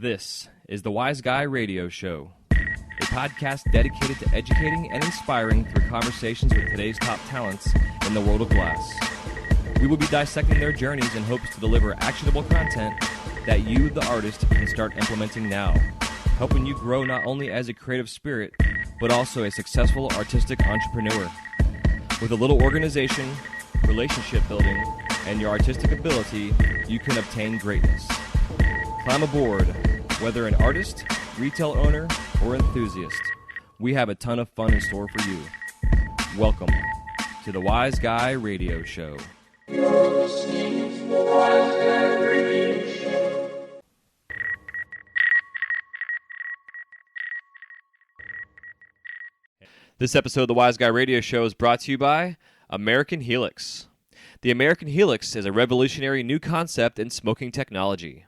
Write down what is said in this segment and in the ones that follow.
This is the Wise Guy Radio Show, a podcast dedicated to educating and inspiring through conversations with today's top talents in the world of glass. We will be dissecting their journeys in hopes to deliver actionable content that you, the artist, can start implementing now, helping you grow not only as a creative spirit, but also a successful artistic entrepreneur. With a little organization, relationship building, and your artistic ability, you can obtain greatness. Climb aboard, whether an artist, retail owner, or enthusiast. We have a ton of fun in store for you. Welcome to the Wise Guy Radio Show. You're listening to the Wise Guy Radio Show. This episode of the Wise Guy Radio Show is brought to you by American Helix. The American Helix is a revolutionary new concept in smoking technology.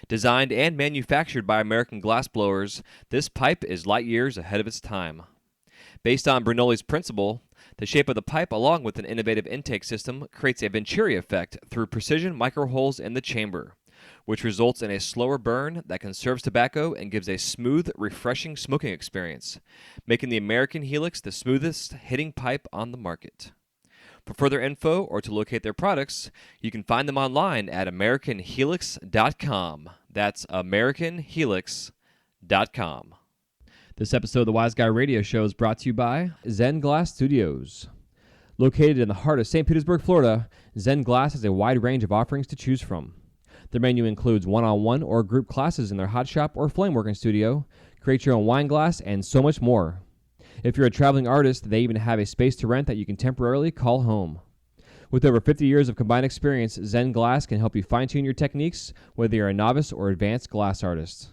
Designed and manufactured by American glassblowers, this pipe is light years ahead of its time. Based on Bernoulli's principle, the shape of the pipe along with an innovative intake system creates a Venturi effect through precision microholes in the chamber, which results in a slower burn that conserves tobacco and gives a smooth, refreshing smoking experience, making the American Helix the smoothest hitting pipe on the market. For further info or to locate their products, you can find them online at AmericanHelix.com. That's AmericanHelix.com. This episode of the Wise Guy Radio Show is brought to you by Zen Glass Studios. Located in the heart of St. Petersburg, Florida, Zen Glass has a wide range of offerings to choose from. Their menu includes one-on-one or group classes in their hot shop or flameworking studio, create your own wine glass, and so much more. If you're a traveling artist, they even have a space to rent that you can temporarily call home. With over 50 years of combined experience, Zen Glass can help you fine-tune your techniques, whether you're a novice or advanced glass artist.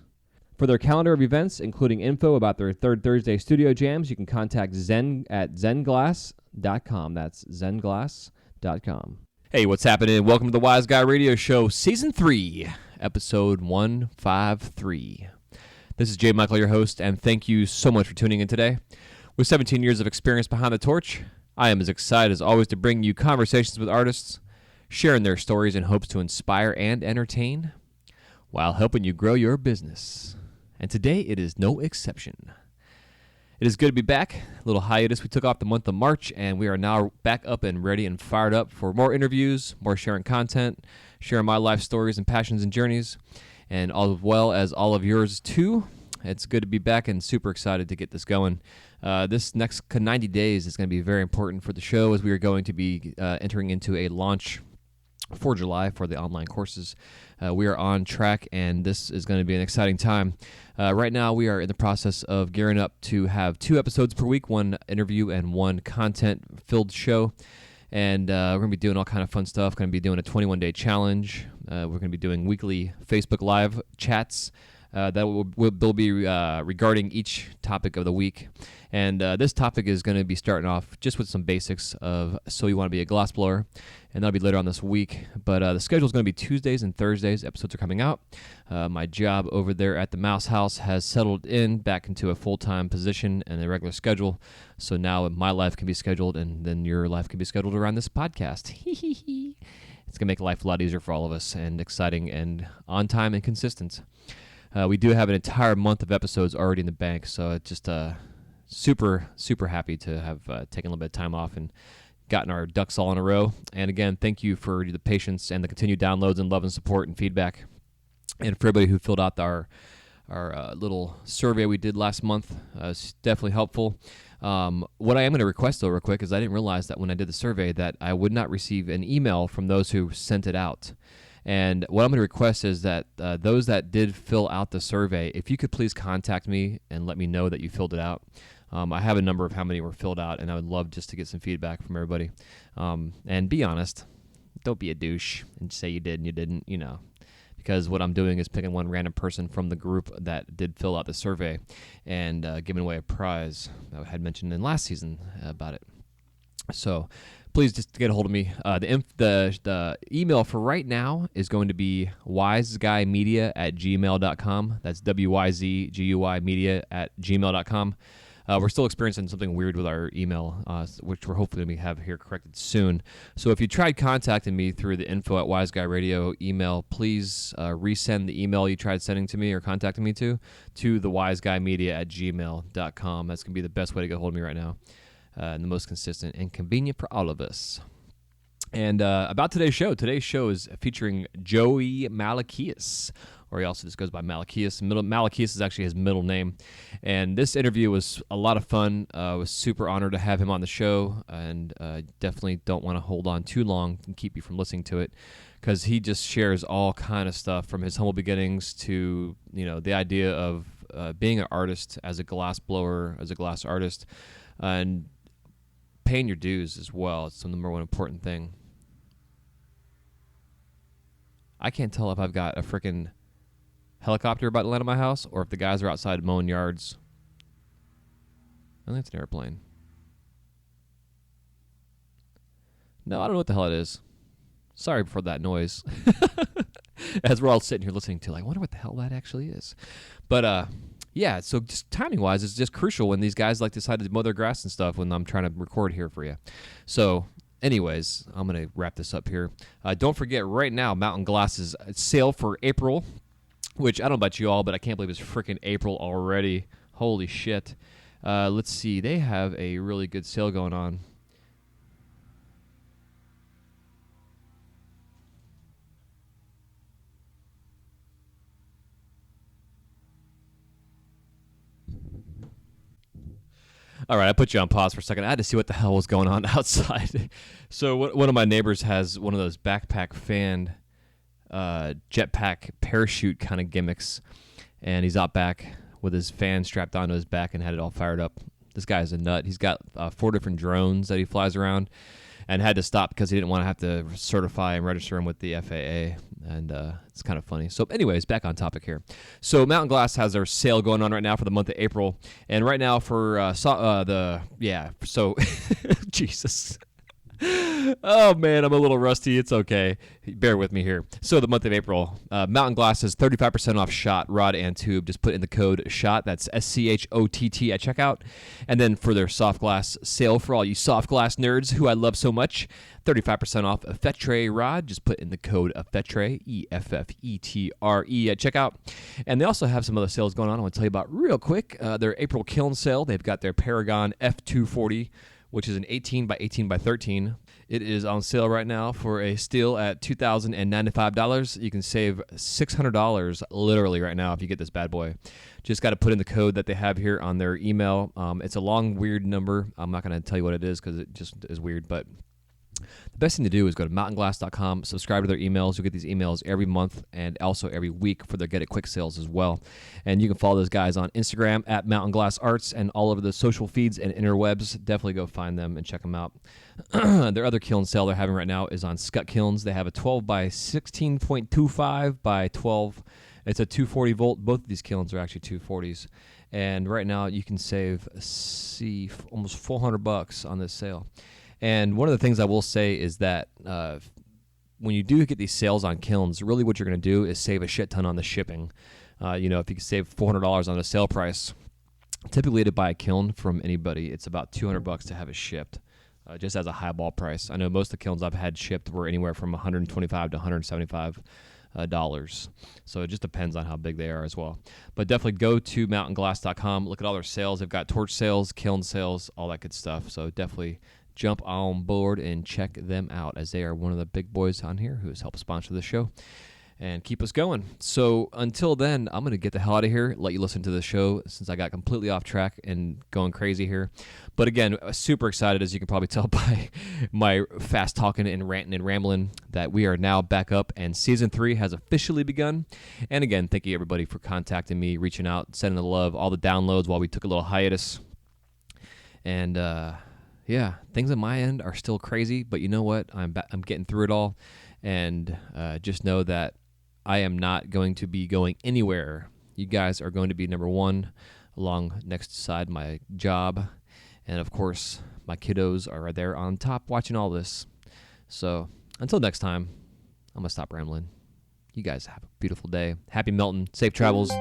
For their calendar of events, including info about their Third Thursday studio jams, you can contact Zen at zenglass.com. That's zenglass.com. Hey, what's happening? Welcome to the Wise Guy Radio Show, Season 3, Episode 153. This is Jay Michael, your host, and thank you so much for tuning in today. With 17 years of experience behind the torch, I am as excited as always to bring you conversations with artists, sharing their stories in hopes to inspire and entertain, while helping you grow your business. And today it is no exception. It is good to be back. A little hiatus. We took off the month of March, and we are now back up and ready and fired up for more interviews, more sharing content, sharing my life stories and passions and journeys, and as well as all of yours too. It's good to be back and super excited to get this going. This next 90 days is going to be very important for the show as we are going to be entering into a launch for July for the online courses. We are on track, and this is going to be an exciting time. Right now, we are in the process of gearing up to have 2 episodes per week, 1 interview and 1 content-filled show. And we're going to be doing all kind of fun stuff. Going to be doing a 21-day challenge. We're going to be doing weekly Facebook Live chats that will be regarding each topic of the week. And this topic is going to be starting off just with some basics of so you want to be a glassblower, and that'll be later on this week. But the schedule is going to be Tuesdays and Thursdays. Episodes are coming out. My job over there at the Mouse House has settled in back into a full-time position and a regular schedule. So now my life can be scheduled, and then your life can be scheduled around this podcast. It's going to make life a lot easier for all of us, and exciting and on time and consistent. We do have an entire month of episodes already in the bank, so it's just super, super happy to have taken a little bit of time off and gotten our ducks all in a row. And again, thank you for the patience and the continued downloads and love and support and feedback. And for everybody who filled out our little survey we did last month, it's definitely helpful. What I am going to request, though, real quick, is I didn't realize that when I did the survey that I would not receive an email from those who sent it out. And what I'm going to request is that those that did fill out the survey, if you could please contact me and let me know that you filled it out. I have a number of how many were filled out, and I would love just to get some feedback from everybody. And be honest. Don't be a douche and say you did and you didn't, because what I'm doing is picking one random person from the group that did fill out the survey and giving away a prize I had mentioned in last season about it. So please just get a hold of me. The email for right now is going to be wyzguymedia@gmail.com. That's wyzguymedia@gmail.com. We're still experiencing something weird with our email, which we're hopefully going to have here corrected soon. So if you tried contacting me through the info at WiseGuyRadio email, please resend the email you tried sending to me or contacting me to the wyzguymedia@gmail.com. That's going to be the best way to get a hold of me right now, and the most consistent and convenient for all of us. And about today's show is featuring Joey Malaquias, or he also just goes by Malaquias. Malaquias is actually his middle name. And this interview was a lot of fun. I was super honored to have him on the show, and definitely don't want to hold on too long and keep you from listening to it, because he just shares all kind of stuff from his humble beginnings to, the idea of being an artist, as a glass blower, as a glass artist, and paying your dues as well. It's the number one important thing. I can't tell if I've got a freaking helicopter about to land on my house or if the guys are outside mowing yards. I think it's an airplane. No, I don't know what the hell it is. Sorry for that noise. As we're all sitting here listening to, I wonder what the hell that actually is. But, yeah, so just timing-wise, it's just crucial when these guys decide to mow their grass and stuff when I'm trying to record here for you. So, anyways, I'm going to wrap this up here. Don't forget, right now, Mountain Glass's sale for April, which I don't know about you all, but I can't believe it's freaking April already. Holy shit. Let's see. They have a really good sale going on. All right, I put you on pause for a second. I had to see what the hell was going on outside. So one of my neighbors has one of those backpack fan jetpack parachute kind of gimmicks, and he's out back with his fan strapped onto his back and had it all fired up. This guy's a nut. He's got 4 different drones that he flies around, and had to stop because he didn't want to have to certify and register them with the FAA, and it's kind of funny. So anyways, back on topic here. So Mountain Glass has their sale going on right now for the month of April, and right now for Jesus. Oh, man, I'm a little rusty. It's okay. Bear with me here. So the month of April, Mountain Glass has 35% off shot, rod, and tube. Just put in the code SHOT. That's SCHOTT at checkout. And then for their soft glass sale for all you soft glass nerds who I love so much, 35% off a Fetre rod. Just put in the code Fetre, EFFETRE at checkout. And they also have some other sales going on I want to tell you about real quick. Their April kiln sale. They've got their Paragon F240, which is an 18 by 18 by 13. It is on sale right now for a steal at $2,095. You can save $600 literally right now if you get this bad boy. Just got to put in the code that they have here on their email. It's a long, weird number. I'm not going to tell you what it is because it just is weird, but the best thing to do is go to mountainglass.com, subscribe to their emails. You'll get these emails every month and also every week for their Get It Quick sales as well. And you can follow those guys on Instagram at Mountain Glass Arts and all over the social feeds and interwebs. Definitely go find them and check them out. Their other kiln sale they're having right now is on Scut Kilns. They have a 12 by 16.25 by 12. It's a 240 volt. Both of these kilns are actually 240s. And right now you can save almost $400 on this sale. And one of the things I will say is that when you do get these sales on kilns, really what you're going to do is save a shit ton on the shipping. If you can save $400 on a sale price, typically to buy a kiln from anybody, it's about $200 to have it shipped, just as a highball price. I know most of the kilns I've had shipped were anywhere from $125 to $175. So it just depends on how big they are as well. But definitely go to mountainglass.com, look at all their sales. They've got torch sales, kiln sales, all that good stuff. So definitely jump on board and check them out, as they are one of the big boys on here who has helped sponsor the show and keep us going. So until then, I'm going to get the hell out of here, let you listen to the show since I got completely off track and going crazy here. But again, super excited, as you can probably tell by my fast talking and ranting and rambling, that we are now back up and Season 3 has officially begun. And again, thank you everybody for contacting me, reaching out, sending the love, all the downloads while we took a little hiatus. And yeah, things on my end are still crazy, but you know what? I'm getting through it all. And just know that I am not going to be going anywhere. You guys are going to be number one, along next side my job. And of course, my kiddos are there on top watching all this. So until next time, I'm going to stop rambling. You guys have a beautiful day. Happy melting. Safe travels.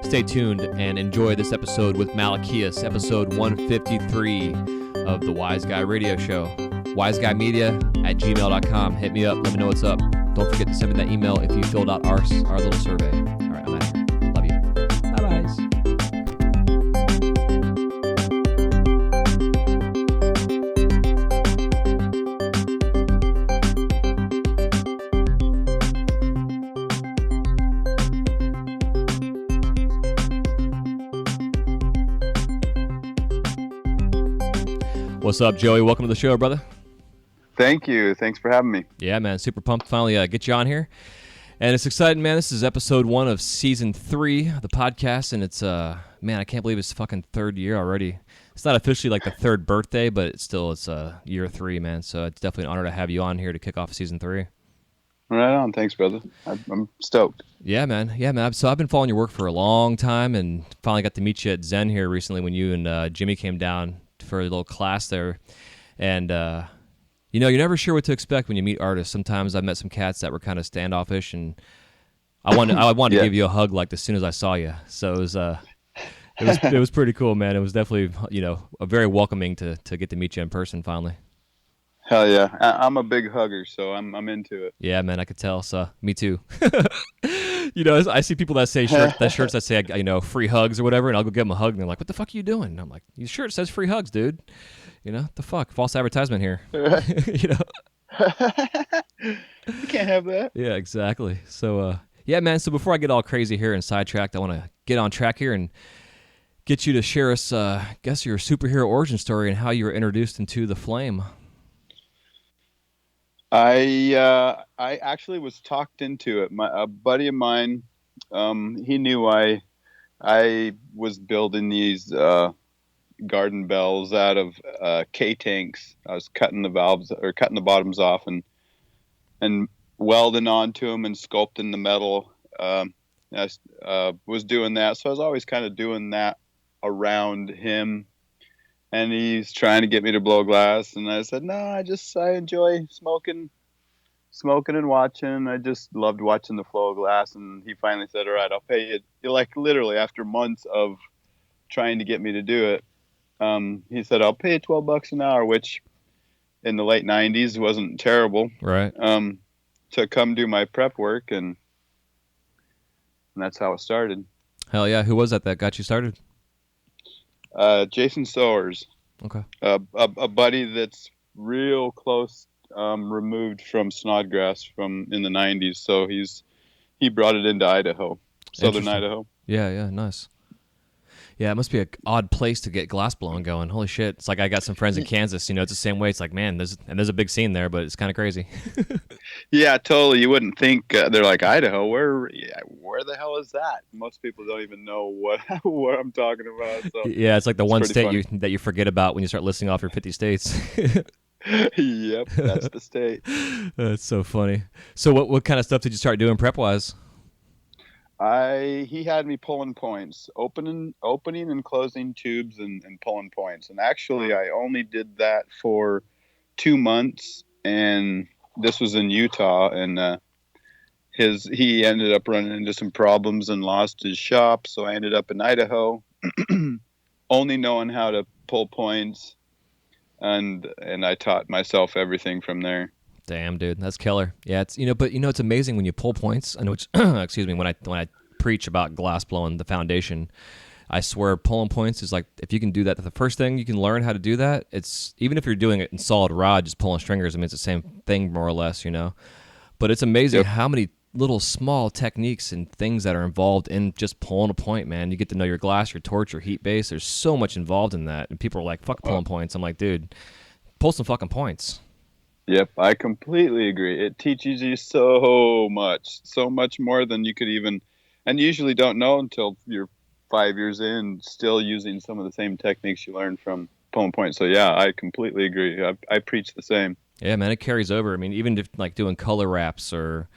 Stay tuned and enjoy this episode with Malaquias, episode 153 of the Wise Guy Radio Show. wyzguymedia@gmail.com. Hit me up. Let me know what's up. Don't forget to send me that email if you filled out our little survey. All right, I'm out of here. Love you. Bye-bye. What's up, Joey? Welcome to the show, brother. Thank you. Thanks for having me. Yeah, man. Super pumped to finally get you on here. And it's exciting, man. This is episode 1 of season 3 of the podcast. And it's, man, I can't believe it's fucking third year already. It's not officially like the third birthday, but it's year 3, man. So it's definitely an honor to have you on here to kick off season 3. Right on. Thanks, brother. I'm stoked. Yeah, man. Yeah, man. So I've been following your work for a long time and finally got to meet you at Zen here recently when you and Jimmy came down for a little class there. And, you know, you're never sure what to expect when you meet artists. Sometimes I met some cats that were kind of standoffish, and I wanted to give you a hug like as soon as I saw you. So it was pretty cool, man. It was definitely, you know, a very welcoming to get to meet you in person finally. Hell yeah. I'm a big hugger, so I'm into it. Yeah, man, I could tell. So me too. You know, I see people that say shirts that say, you know, free hugs or whatever, and I'll go give them a hug, and they're like, "What the fuck are you doing?" And I'm like, "Your shirt says free hugs, dude." You know, the fuck, false advertisement here. You know, you can't have that. Yeah, exactly. So, yeah, man. So before I get all crazy here and sidetracked, I want to get on track here and get you to share us, guess your superhero origin story and how you were introduced into the flame. I actually was talked into it. A buddy of mine, he knew I was building these garden bells out of K-tanks. I was cutting the valves or cutting the bottoms off and welding onto them and sculpting the metal. I was doing that, so I was always kind of doing that around him. And he's trying to get me to blow glass, and I said, "No, I enjoy smoking and watching. I just loved watching the flow of glass." And he finally said, "All right, I'll pay you." Like literally after months of trying to get me to do it, he said, "I'll pay you $12 an hour," which in the late '90s wasn't terrible. Right. To come do my prep work, and that's how it started. Hell yeah! Who was that got you started? Jason Sowers. Okay. A buddy that's real close, removed from Snodgrass in the '90s. So he brought it into Idaho, southern Idaho. Yeah, nice. Yeah, it must be an odd place to get glass blowing going. Holy shit! It's like I got some friends in Kansas. You know, it's the same way. It's like, man, there's a big scene there, but it's kind of crazy. Yeah, totally. You wouldn't think they're like Idaho. Where the hell is that? Most people don't even know what I'm talking about. So yeah, it's like the one state that you forget about when you start listing off your 50 states. Yep, that's the state. That's so funny. So what kind of stuff did you start doing prep wise? He had me pulling points, opening and closing tubes and pulling points. And actually, I only did that for 2 months, and this was in Utah. And he ended up running into some problems and lost his shop, so I ended up in Idaho, only knowing how to pull points, and I taught myself everything from there. Damn, dude, that's killer. Yeah, it's amazing when you pull points. I know it's excuse me, when I preach about glass blowing the foundation, I swear pulling points is like, if you can do that, the first thing you can learn how to do that. It's even if you're doing it in solid rod, just pulling stringers. I mean, it's the same thing more or less, you know. But it's amazing how many little small techniques and things that are involved in just pulling a point, man. You get to know your glass, your torch, your heat base. There's so much involved in that, and people are like, "Fuck pulling points." I'm like, dude, pull some fucking points. Yep, I completely agree. It teaches you so much more than you could even, and usually don't know until you're 5 years in, still using some of the same techniques you learned from pulling points. So yeah, I completely agree. I preach the same. Yeah, man, it carries over. I mean, even if like doing color wraps or,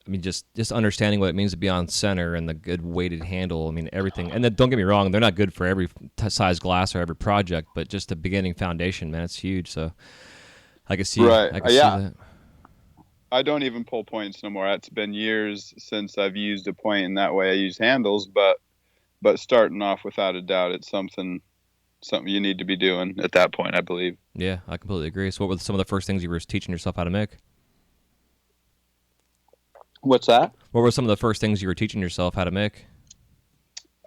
I mean, just understanding what it means to be on center and the good weighted handle. I mean, everything. And then don't get me wrong, they're not good for every size glass or every project, but just the beginning foundation, man, it's huge. So I can see, right. I can see that. I don't even pull points no more. It's been years since I've used a point in that way. I use handles, but starting off, without a doubt, it's something you need to be doing at that point, I believe. Yeah, I completely agree. So what were some of the first things you were teaching yourself how to make? What's that? What were some of the first things you were teaching yourself how to make?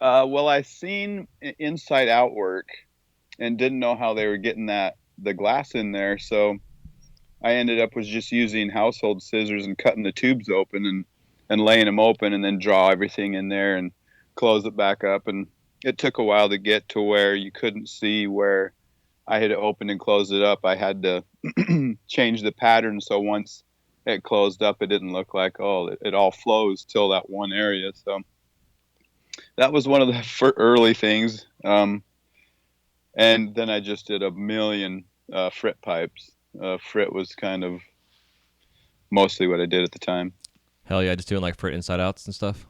Well, I seen inside out work and didn't know how they were getting the glass in there, so I ended up was just using household scissors and cutting the tubes open and laying them open, and then draw everything in there and close it back up. And it took a while to get to where you couldn't see where I had opened and closed it up. I had to change the pattern, so once it closed up, it didn't look like, it all flows till that one area. So that was one of the early things. And then I just did a million frit pipes. Frit was kind of mostly what I did at the time. Hell yeah, just doing like frit inside outs and stuff.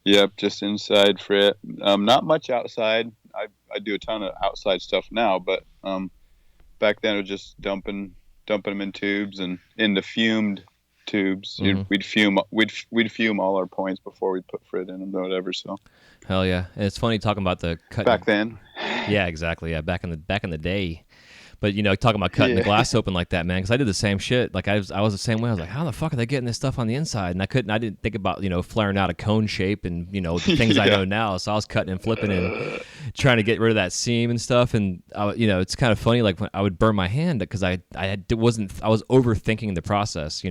Yep, just inside frit. Not much outside. I do a ton of outside stuff now, but back then it was just dumping them in tubes and into fumed tubes. Mm-hmm. We'd fume all our points before we put frit in them or whatever. So hell yeah, and it's funny talking about the cut back then. Yeah, exactly. Yeah, back in the day. But talking about cutting the glass open like that, man, because I did the same shit. Like I was the same way. I was like, how the fuck are they getting this stuff on the inside? And I didn't think about flaring out a cone shape and the things I know now. So I was cutting and flipping and trying to get rid of that seam and stuff. And it's kind of funny. Like when I would burn my hand because I was overthinking the process,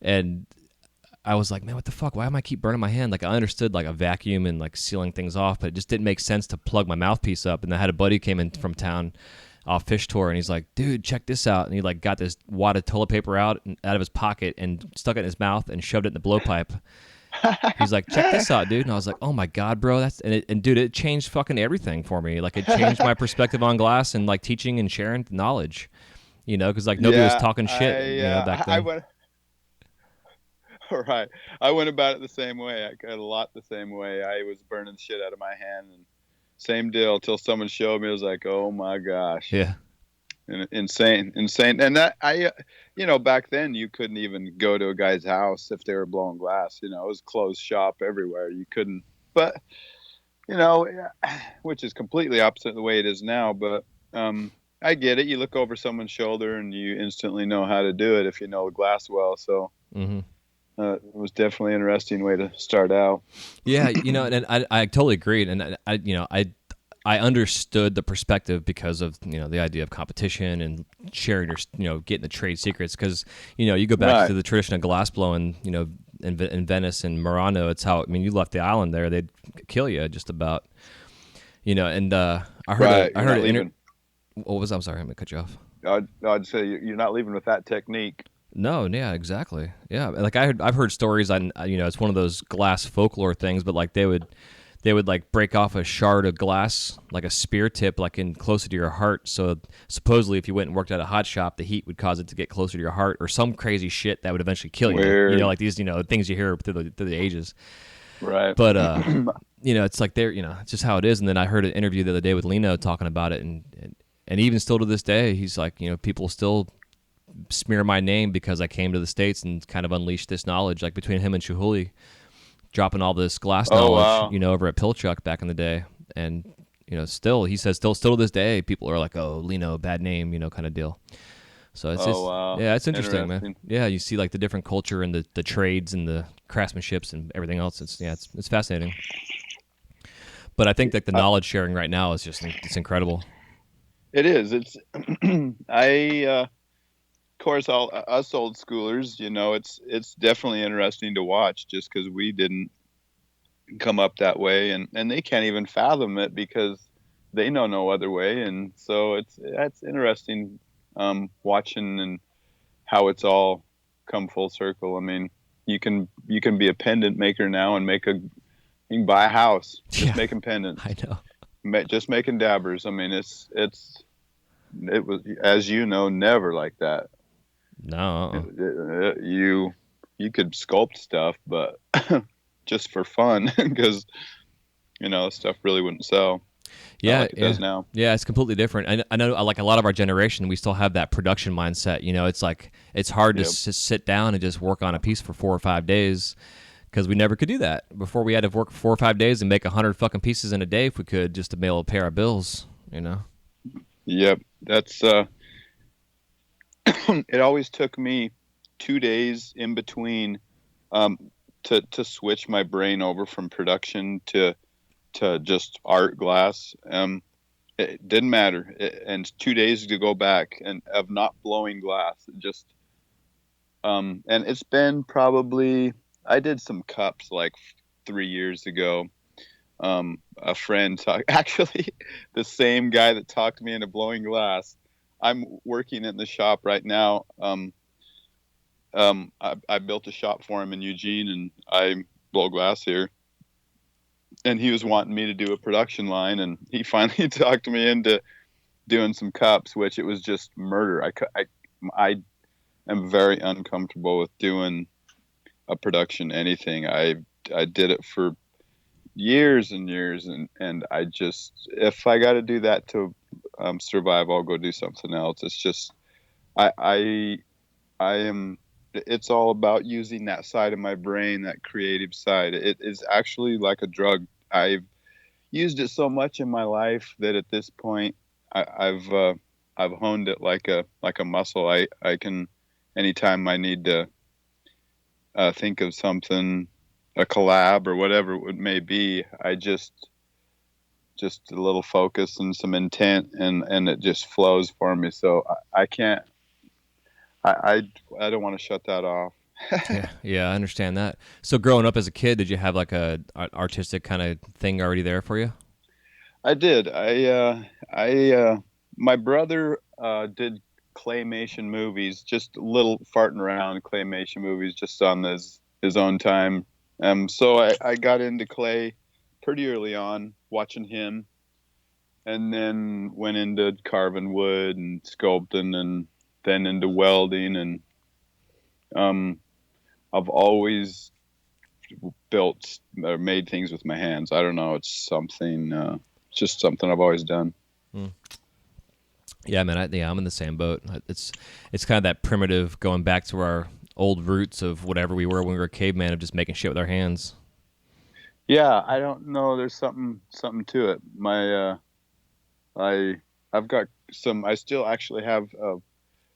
and I was like, man, what the fuck? Why am I keep burning my hand? Like I understood like a vacuum and like sealing things off, but it just didn't make sense to plug my mouthpiece up. And I had a buddy came in from town off fish tour, and he's like, dude, check this out. And he like got this wad of toilet paper out of his pocket and stuck it in his mouth and shoved it in the blowpipe. He's like, check this out, dude. And I was like, oh my god, bro, dude, it changed fucking everything for me. Like it changed my perspective on glass and like teaching and sharing knowledge, because like nobody was talking shit back then. Right. I went about it the same way. I cut a lot the same way. I was burning shit out of my hand, and same deal till someone showed me. I was like, oh my gosh. Yeah. Insane. And that back then you couldn't even go to a guy's house if they were blowing glass. It was closed shop everywhere. You couldn't, but which is completely opposite the way it is now. But I get it. You look over someone's shoulder and you instantly know how to do it if you know the glass well. So it was definitely an interesting way to start out. Yeah, and I totally agreed, and I understood the perspective because of the idea of competition and sharing your getting the trade secrets, because you go back to the tradition of glass blowing in Venice and Murano. It's how you left the island there, they'd kill you just about, and I heard what was I'm sorry, I'm gonna cut you off. I'd say you're not leaving with that technique. No, yeah, exactly. Yeah, like I've heard stories on it's one of those glass folklore things, but like they would like break off a shard of glass, like a spear tip, like in closer to your heart. So supposedly, if you went and worked at a hot shop, the heat would cause it to get closer to your heart, or some crazy shit that would eventually kill you. Weird. Like these things you hear through the ages. Right. But it's like it's just how it is. And then I heard an interview the other day with Lino talking about it, and even still to this day, he's like, people still smear my name because I came to the States and kind of unleashed this knowledge, like between him and Chihuly, dropping all this glass knowledge, over at Pilchuck back in the day. And, still, he says, still to this day, people are like, oh, Lino, bad name, kind of deal. So it's yeah, it's interesting, man. Yeah, you see like the different culture and the trades and the craftsmanships and everything else. It's fascinating. But I think that the knowledge sharing right now is it's incredible. It is. It's of course, all us old schoolers, it's definitely interesting to watch, just because we didn't come up that way, and they can't even fathom it because they know no other way. And so that's interesting watching and how it's all come full circle. I mean, you can be a pendant maker now and you can buy a house just making pendants. I know. Just making dabbers. I mean, it was, as never like that. No. You could sculpt stuff, but just for fun, because stuff really wouldn't sell. Yeah, like it does now. Yeah, it's completely different. I know, like a lot of our generation, we still have that production mindset. It's like it's hard to just sit down and just work on a piece for 4 or 5 days because we never could do that before. We had to work 4 or 5 days and make 100 fucking pieces in a day if we could, just to be able to pay our bills. Yep, that's it always took me 2 days in between to switch my brain over from production to just art glass. It didn't matter, and 2 days to go back and of not blowing glass. Just and it's been probably, I did some cups like 3 years ago. A friend actually the same guy that talked me into blowing glass. I'm working in the shop right now. I built a shop for him in Eugene, and I blow glass here. And he was wanting me to do a production line, and he finally talked me into doing some cups, which it was just murder. I am very uncomfortable with doing a production anything. I did it for years and years, and I just, if I got to do that to survive, I'll go do something else. It's just I am, it's all about using that side of my brain, that creative side. It is actually like a drug. I've used it so much in my life that at this point I've honed it like a muscle. I can, anytime I need to think of something, a collab or whatever it may be, I just a little focus and some intent, and it just flows for me. So I can't, I don't want to shut that off. Yeah, I understand that. So growing up as a kid, did you have like a artistic kind of thing already there for you? I did. My brother did claymation movies, just little farting around claymation movies, just on his own time. So I got into clay pretty early on, watching him, and then went into carving wood and sculpting, and then into welding. And I've always built or made things with my hands. I don't know. It's something, it's just something I've always done. Yeah, man. I'm in the same boat. It's kind of that primitive, going back to our old roots of whatever we were when we were caveman, of just making shit with our hands. Yeah, I don't know. There's something to it. I've got some. I still actually have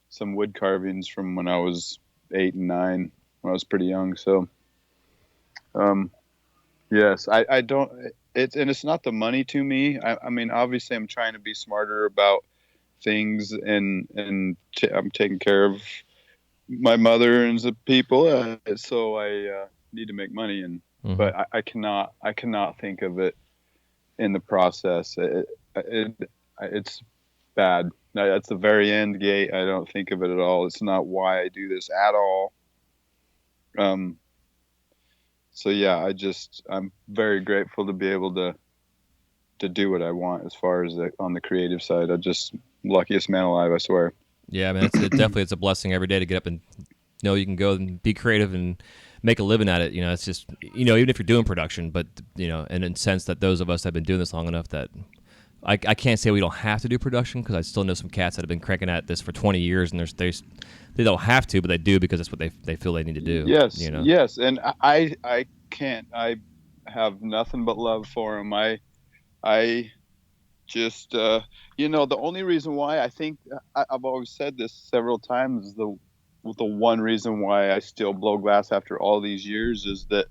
some wood carvings from when I was 8 and 9, when I was pretty young. So, yes, I don't. It's not the money to me. I mean, obviously, I'm trying to be smarter about things, and I'm taking care of my mother and the people. So I need to make money, and but I cannot think of it in the process. It's bad. That's the very end gate. I don't think of it at all. It's not why I do this at all. So yeah, I'm very grateful to be able to do what I want as far as on the creative side. I'm just luckiest man alive, I swear. Yeah, man, it's a blessing every day to get up and know you can go and be creative and make a living at it. It's just, even if you're doing production, but, and in the sense that those of us that have been doing this long enough that I can't say we don't have to do production, because I still know some cats that have been cranking at this for 20 years, and they don't have to, but they do because that's what they feel they need to do. Yes, yes, and I can't. I have nothing but love for them. I just, the only reason why I think I've always said this several times, the one reason why I still blow glass after all these years is the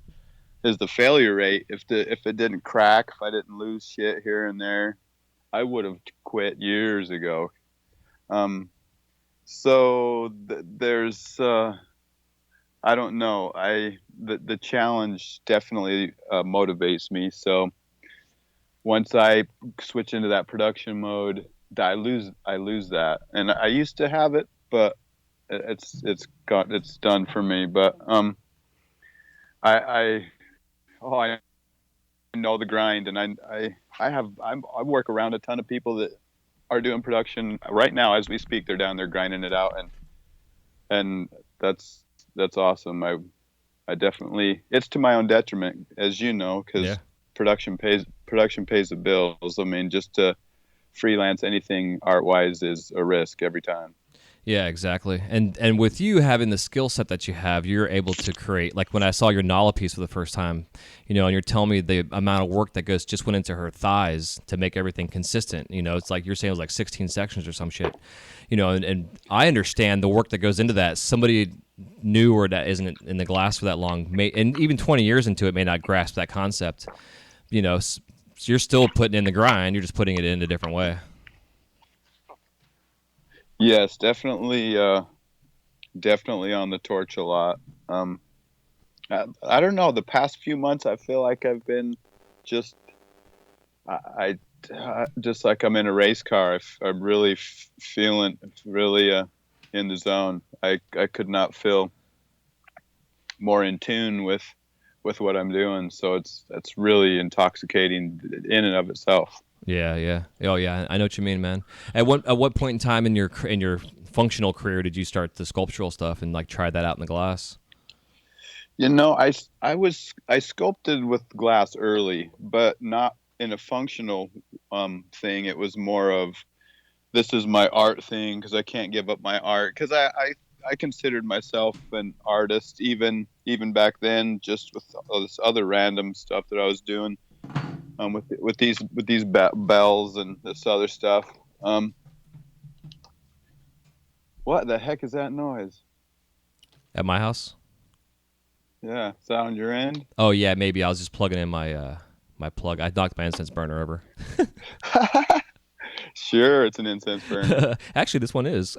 failure rate. If it didn't crack, if I didn't lose shit here and there, I would have quit years ago. So there's, I don't know. The challenge definitely motivates me. So once I switch into that production mode, I lose that. And I used to have it, but it's done for me. But I know the grind, and I work around a ton of people that are doing production right now as we speak. They're down there grinding it out, and that's awesome. I definitely, it's to my own detriment, as you know, because production production pays the bills. I mean, just to freelance anything art-wise is a risk every time. Yeah, exactly. And with you having the skill set that you have, you're able to create. Like when I saw your Nala piece for the first time, and you're telling me the amount of work that just went into her thighs to make everything consistent. It's like you're saying it was like 16 sections or some shit. And I understand the work that goes into that. Somebody new or that isn't in the glass for that long, and even 20 years into it, may not grasp that concept. So you're still putting in the grind. You're just putting it in a different way. Yes, definitely on the torch a lot. I don't know. The past few months, I feel like I've been just just like I'm in a race car. I'm really feeling in the zone. I could not feel more in tune with what I'm doing. So it's really intoxicating in and of itself. Yeah. Oh, yeah. I know what you mean, man. At what point in time in your functional career did you start the sculptural stuff and like try that out in the glass? I sculpted with glass early, but not in a functional thing. It was more of, this is my art thing because I can't give up my art, because I considered myself an artist even back then, just with all this other random stuff that I was doing. With these bells and this other stuff. What the heck is that noise? At my house? Yeah, is that on your end? Oh yeah, maybe. I was just plugging in my my plug. I knocked my incense burner over. Sure, it's an incense burner. Actually, this one is.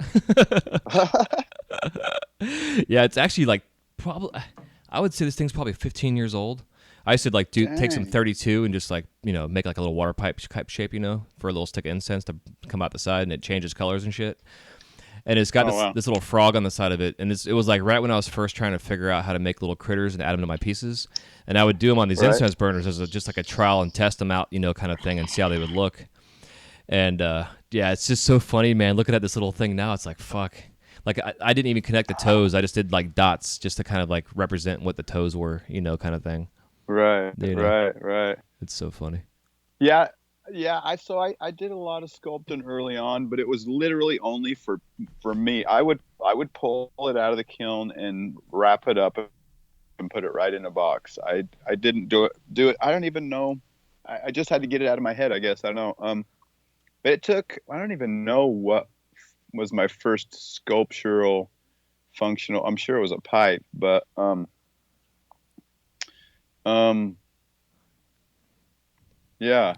Yeah, it's actually like probably. I would say this thing's probably 15 years old. I used to like take some 32 and just like make like a little water pipe shape, for a little stick of incense to come out the side, and it changes colors and shit. And it's got this little frog on the side of it, and it was like right when I was first trying to figure out how to make little critters and add them to my pieces, and I would do them on these incense burners as just like a trial and test them out, kind of thing, and see how they would look. And yeah, it's just so funny, man. Looking at this little thing now, it's like fuck. Like I didn't even connect the toes. I just did like dots just to kind of like represent what the toes were, kind of thing. Right. It's so funny. Yeah. I did a lot of sculpting early on, but it was literally only for me. I would pull it out of the kiln and wrap it up and put it right in a box. I didn't do it. I don't even know. I just had to get it out of my head, I guess. I don't know. But it took. I don't even know what was my first sculptural functional. I'm sure it was a pipe, but yeah.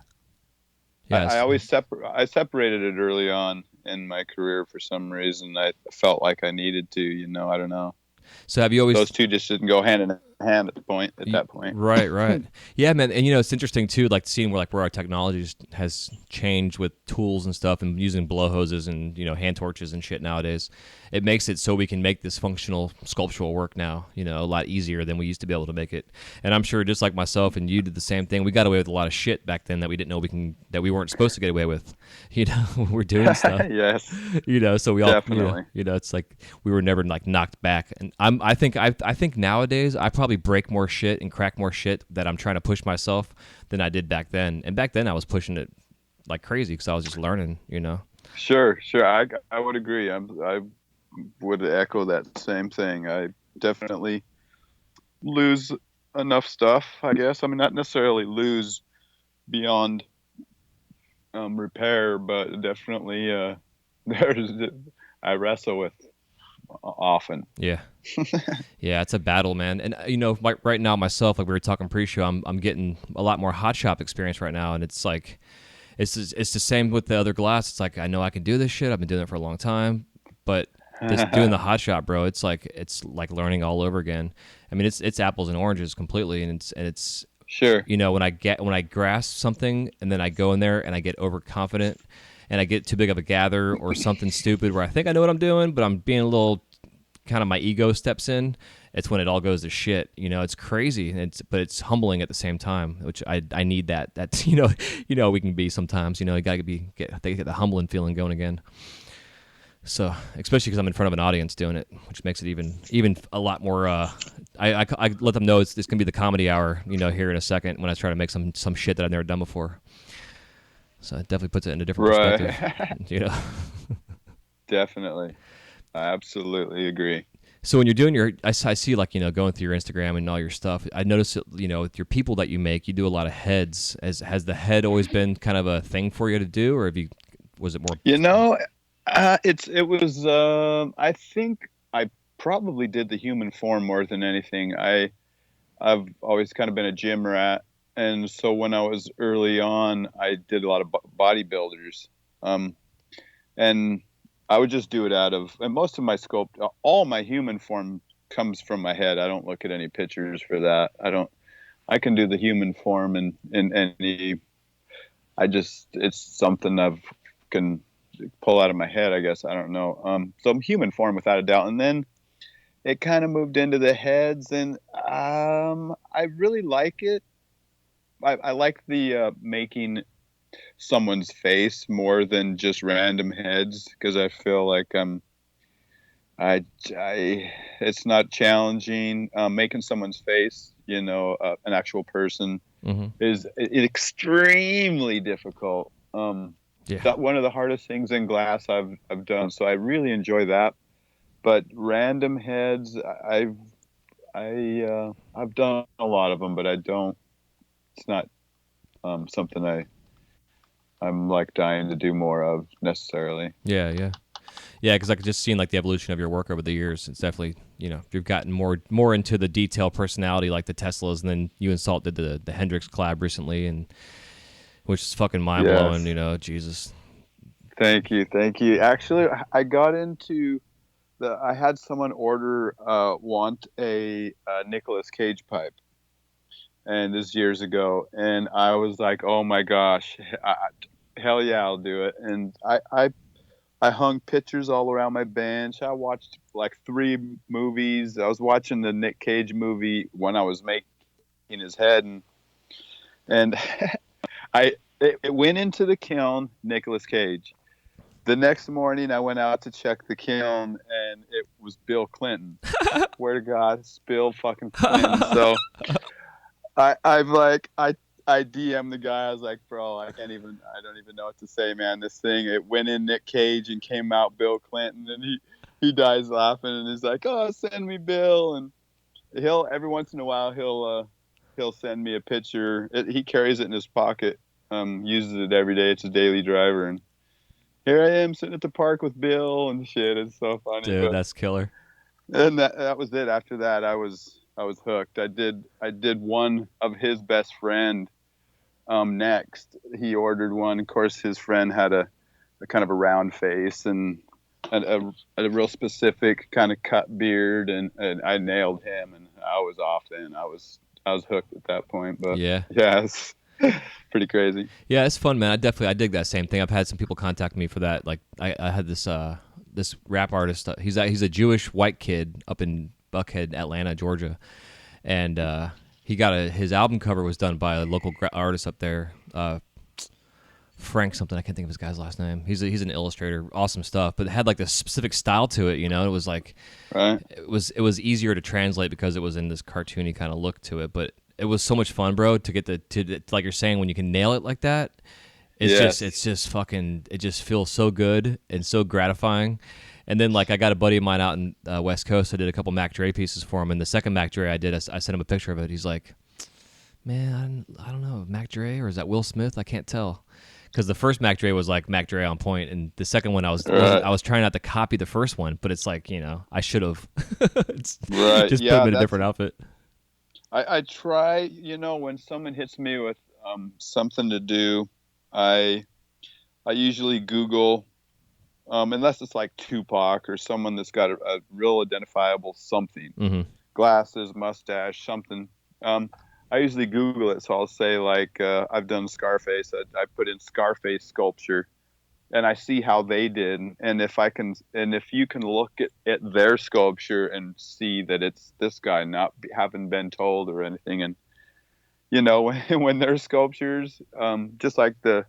I always separated it early on in my career for some reason. I felt like I needed to, I don't know. So have you always... Those two just didn't go hand in hand at that point. Right. Yeah, man. And it's interesting too, like seeing where our technology has changed with tools and stuff, and using blow hoses and hand torches and shit nowadays. It makes it so we can make this functional sculptural work now, a lot easier than we used to be able to make it. And I'm sure just like myself and you did the same thing. We got away with a lot of shit back then that we didn't know that we weren't supposed to get away with. We're doing stuff. Yes. So we all definitely. It's like we were never like knocked back. And I think nowadays I probably break more shit and crack more shit that I'm trying to push myself than I did back then. And back then I was pushing it like crazy because I was just learning, Sure. I would agree. I would echo that same thing. I definitely lose enough stuff, I guess. I mean, not necessarily lose beyond repair, but definitely I wrestle with often. Yeah. Yeah, it's a battle, man. And like right now myself, like we were talking pre-show, I'm getting a lot more hot shop experience right now, and it's like it's the same with the other glass. It's like I know I can do this shit. I've been doing it for a long time, but just doing the hot shop, bro, it's like learning all over again. I mean, it's apples and oranges completely, and it's sure. When I grasp something and then I go in there and I get overconfident and I get too big of a gather or something stupid where I think I know what I'm doing, but I'm being a little kind of my ego steps in. It's when it all goes to shit. It's crazy, but it's humbling at the same time, which I need that. That's we can be sometimes. You got to get the humbling feeling going again. So, especially because I'm in front of an audience doing it, which makes it even a lot more. I let them know it's gonna be the comedy hour, here in a second when I try to make some shit that I've never done before. So it definitely puts it in a different perspective, Definitely, I absolutely agree. So when you're doing I see like going through your Instagram and all your stuff. I notice with your people that you make, you do a lot of heads. Has the head always been kind of a thing for you to do, or was it more? It was. I think I probably did the human form more than anything. I've always kind of been a gym rat, and so when I was early on, I did a lot of bodybuilders, and I would just do it and most of my all my human form comes from my head. I don't look at any pictures for that. I can do the human form in any. It's something can pull out of my head, I guess. I don't know. So human form without a doubt. And then it kind of moved into the heads, and I really like it. I like the making someone's face more than just random heads, because I feel like it's not challenging. Making someone's face, an actual person, is extremely difficult. That's one of the hardest things in glass I've done. So I really enjoy that. But random heads, I've done a lot of them, but I don't. It's not something I'm like dying to do more of necessarily. Yeah. Because I could just seen like the evolution of your work over the years. It's definitely you've gotten more into the detail personality, like the Teslas, and then you and Salt did the Hendrix collab recently, and which is fucking mind blowing. Yes. Jesus. Thank you. Actually, I got into I had someone want a Nicolas Cage pipe, and this years ago, and I was like, oh my gosh, hell yeah, I'll do it. And I hung pictures all around my bench. I watched like 3 movies. I was watching the Nick Cage movie when I was making his head, and it went into the kiln, Nicolas Cage. The next morning, I went out to check the kiln, and it was Bill Clinton. Swear to God, it's Bill fucking Clinton. So I DM'd the guy. I was like, bro, I don't even know what to say, man. This thing, it went in Nick Cage and came out Bill Clinton, and he dies laughing, and he's like, oh, send me Bill. And every once in a while he'll send me a picture. He carries it in his pocket, uses it every day. It's a daily driver, and here I am sitting at the park with Bill and shit. It's so funny. Dude, that's killer. And that was it. After that, I was hooked. I did one of his best friend. Next, he ordered one. Of course, his friend had a kind of a round face and a real specific kind of cut beard, and I nailed him, and I was off then. I was hooked at that point. But yeah, it's pretty crazy. Yeah, it's fun, man. I dig that same thing. I've had some people contact me for that. Like I had this rap artist. He's a Jewish white kid up in Buckhead, Atlanta, Georgia, and his album cover was done by a local artist up there, Frank something. I can't think of his guy's last name. He's an illustrator, awesome stuff, but it had like this specific style to it. It was like it was easier to translate because it was in this cartoony kind of look to it. But it was so much fun, bro, to get to like you're saying, when you can nail it like that. It's just fucking. It just feels so good and so gratifying. And then, like, I got a buddy of mine out in West Coast. I did a couple Mac Dre pieces for him. And the second Mac Dre I did, I sent him a picture of it. He's like, man, I don't know, Mac Dre or is that Will Smith? I can't tell. Because the first Mac Dre was like Mac Dre on point, and the second one I was trying not to copy the first one, but it's like, I should have. Just put him in a different outfit. I try, when someone hits me with something to do, I usually Google. Unless it's like Tupac or someone that's got a real identifiable something, glasses, mustache, something. I usually Google it, so I'll say like I've done Scarface. I put in Scarface sculpture, and I see how they did, and if you can look at their sculpture and see that it's this guy, not having been told or anything, and when their sculptures, just like the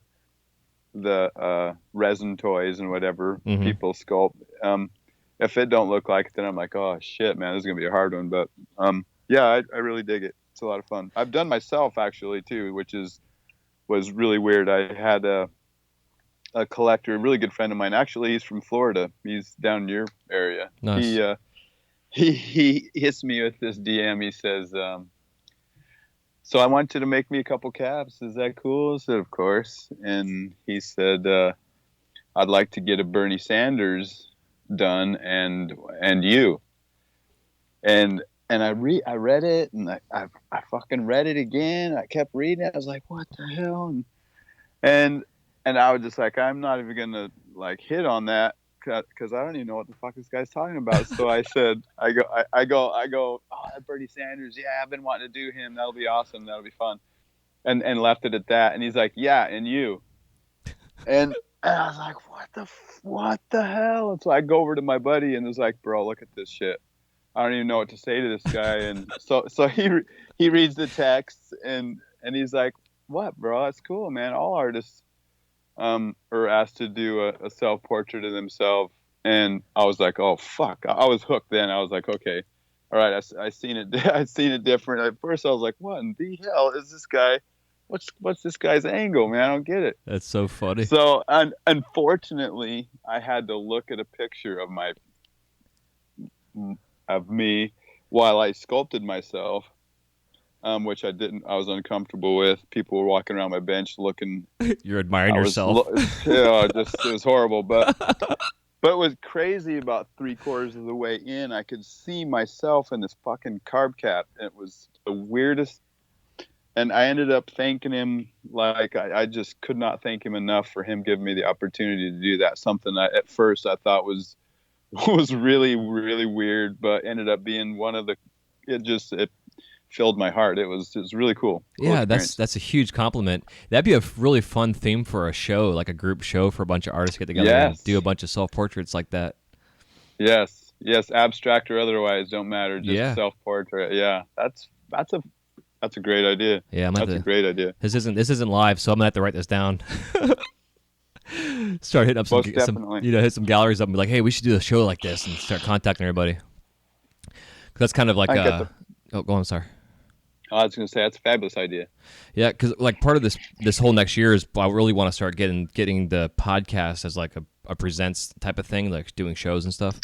resin toys and whatever Mhm. people sculpt. If it don't look like it, then I'm like, oh shit, man, this is gonna be a hard one. But yeah, I really dig it. It's a lot of fun. I've done myself actually too, which was really weird. I had a collector, a really good friend of mine. Actually, he's from Florida. He's down in your area. Nice. He hits me with this DM. He says, so I want you to make me a couple caps. Is that cool? I said, of course. And he said, I'd like to get a Bernie Sanders done and you. And I read it, and I fucking read it again. I kept reading it. I was like, what the hell? And I was just like, I'm not even gonna like hit on that because I don't even know what the fuck this guy's talking about. So I said, I go, oh, Bernie Sanders, yeah, I've been wanting to do him. That'll be awesome. That'll be fun. And left it at that. And he's like, yeah, and you. And I was like, what the hell? And so I go over to my buddy and was like, bro, look at this shit. I don't even know what to say to this guy. And so he reads the text and he's like, what, bro? That's cool, man. All artists are asked to do a self-portrait of themselves. And I was like, oh fuck. I was hooked then. I was like, okay, all right, I seen it. I seen it different. At first I was like, what in the hell is this guy? What's this guy's angle, man? I don't get it. That's so funny. So unfortunately, I had to look at a picture of me while I sculpted myself, which I didn't. I was uncomfortable with. People were walking around my bench looking. You're admiring yourself. It was horrible. But it was crazy. About 3/4 of the way in, I could see myself in this fucking carb cap. It was the weirdest. And I ended up thanking him like I just could not thank him enough for him giving me the opportunity to do that. Something at first I thought was really, really weird, but ended up being one of the. It filled my heart. It was really cool. Yeah, that's a huge compliment. That'd be a really fun theme for a show, like a group show for a bunch of artists to get together and do a bunch of self-portraits like that. Yes, abstract or otherwise, don't matter. Just self-portrait. Yeah, that's a great idea. Yeah, that's a great idea. This isn't live, so I'm gonna have to write this down. Start hitting up some hit some galleries up and be like, hey, we should do a show like this, and start contacting everybody. 'Cause that's kind of like go on, sorry. I was going to say that's a fabulous idea. Yeah, because like part of this whole next year is I really want to start getting the podcast as like a presents type of thing, like doing shows and stuff.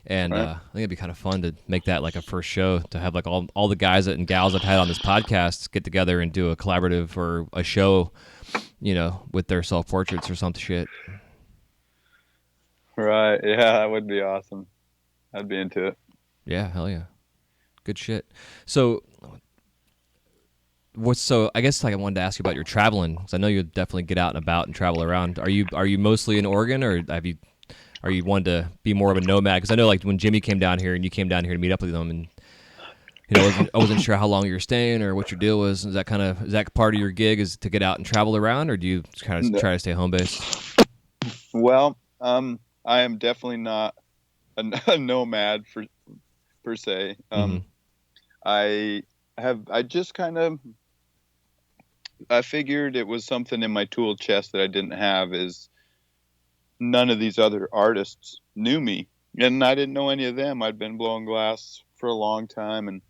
And I think it'd be kind of fun to make that like a first show, to have like all the guys and gals I've had on this podcast get together and do a collaborative or a show, with their self-portraits or some shit. Right. Yeah, that would be awesome. I'd be into it. Yeah, hell yeah. Good shit. So I guess like I wanted to ask you about your traveling, because I know you definitely get out and about and travel around. Are you mostly in Oregon, or are you wanting to be more of a nomad? Because I know like when Jimmy came down here and you came down here to meet up with him, and I wasn't sure how long you were staying or what your deal was. Is that part of your gig, is to get out and travel around, or do you kind of try to stay home based? Well, I am definitely not a nomad per se. I just kind of. I figured it was something in my tool chest that I didn't have, is none of these other artists knew me, and I didn't know any of them. I'd been blowing glass for a long time,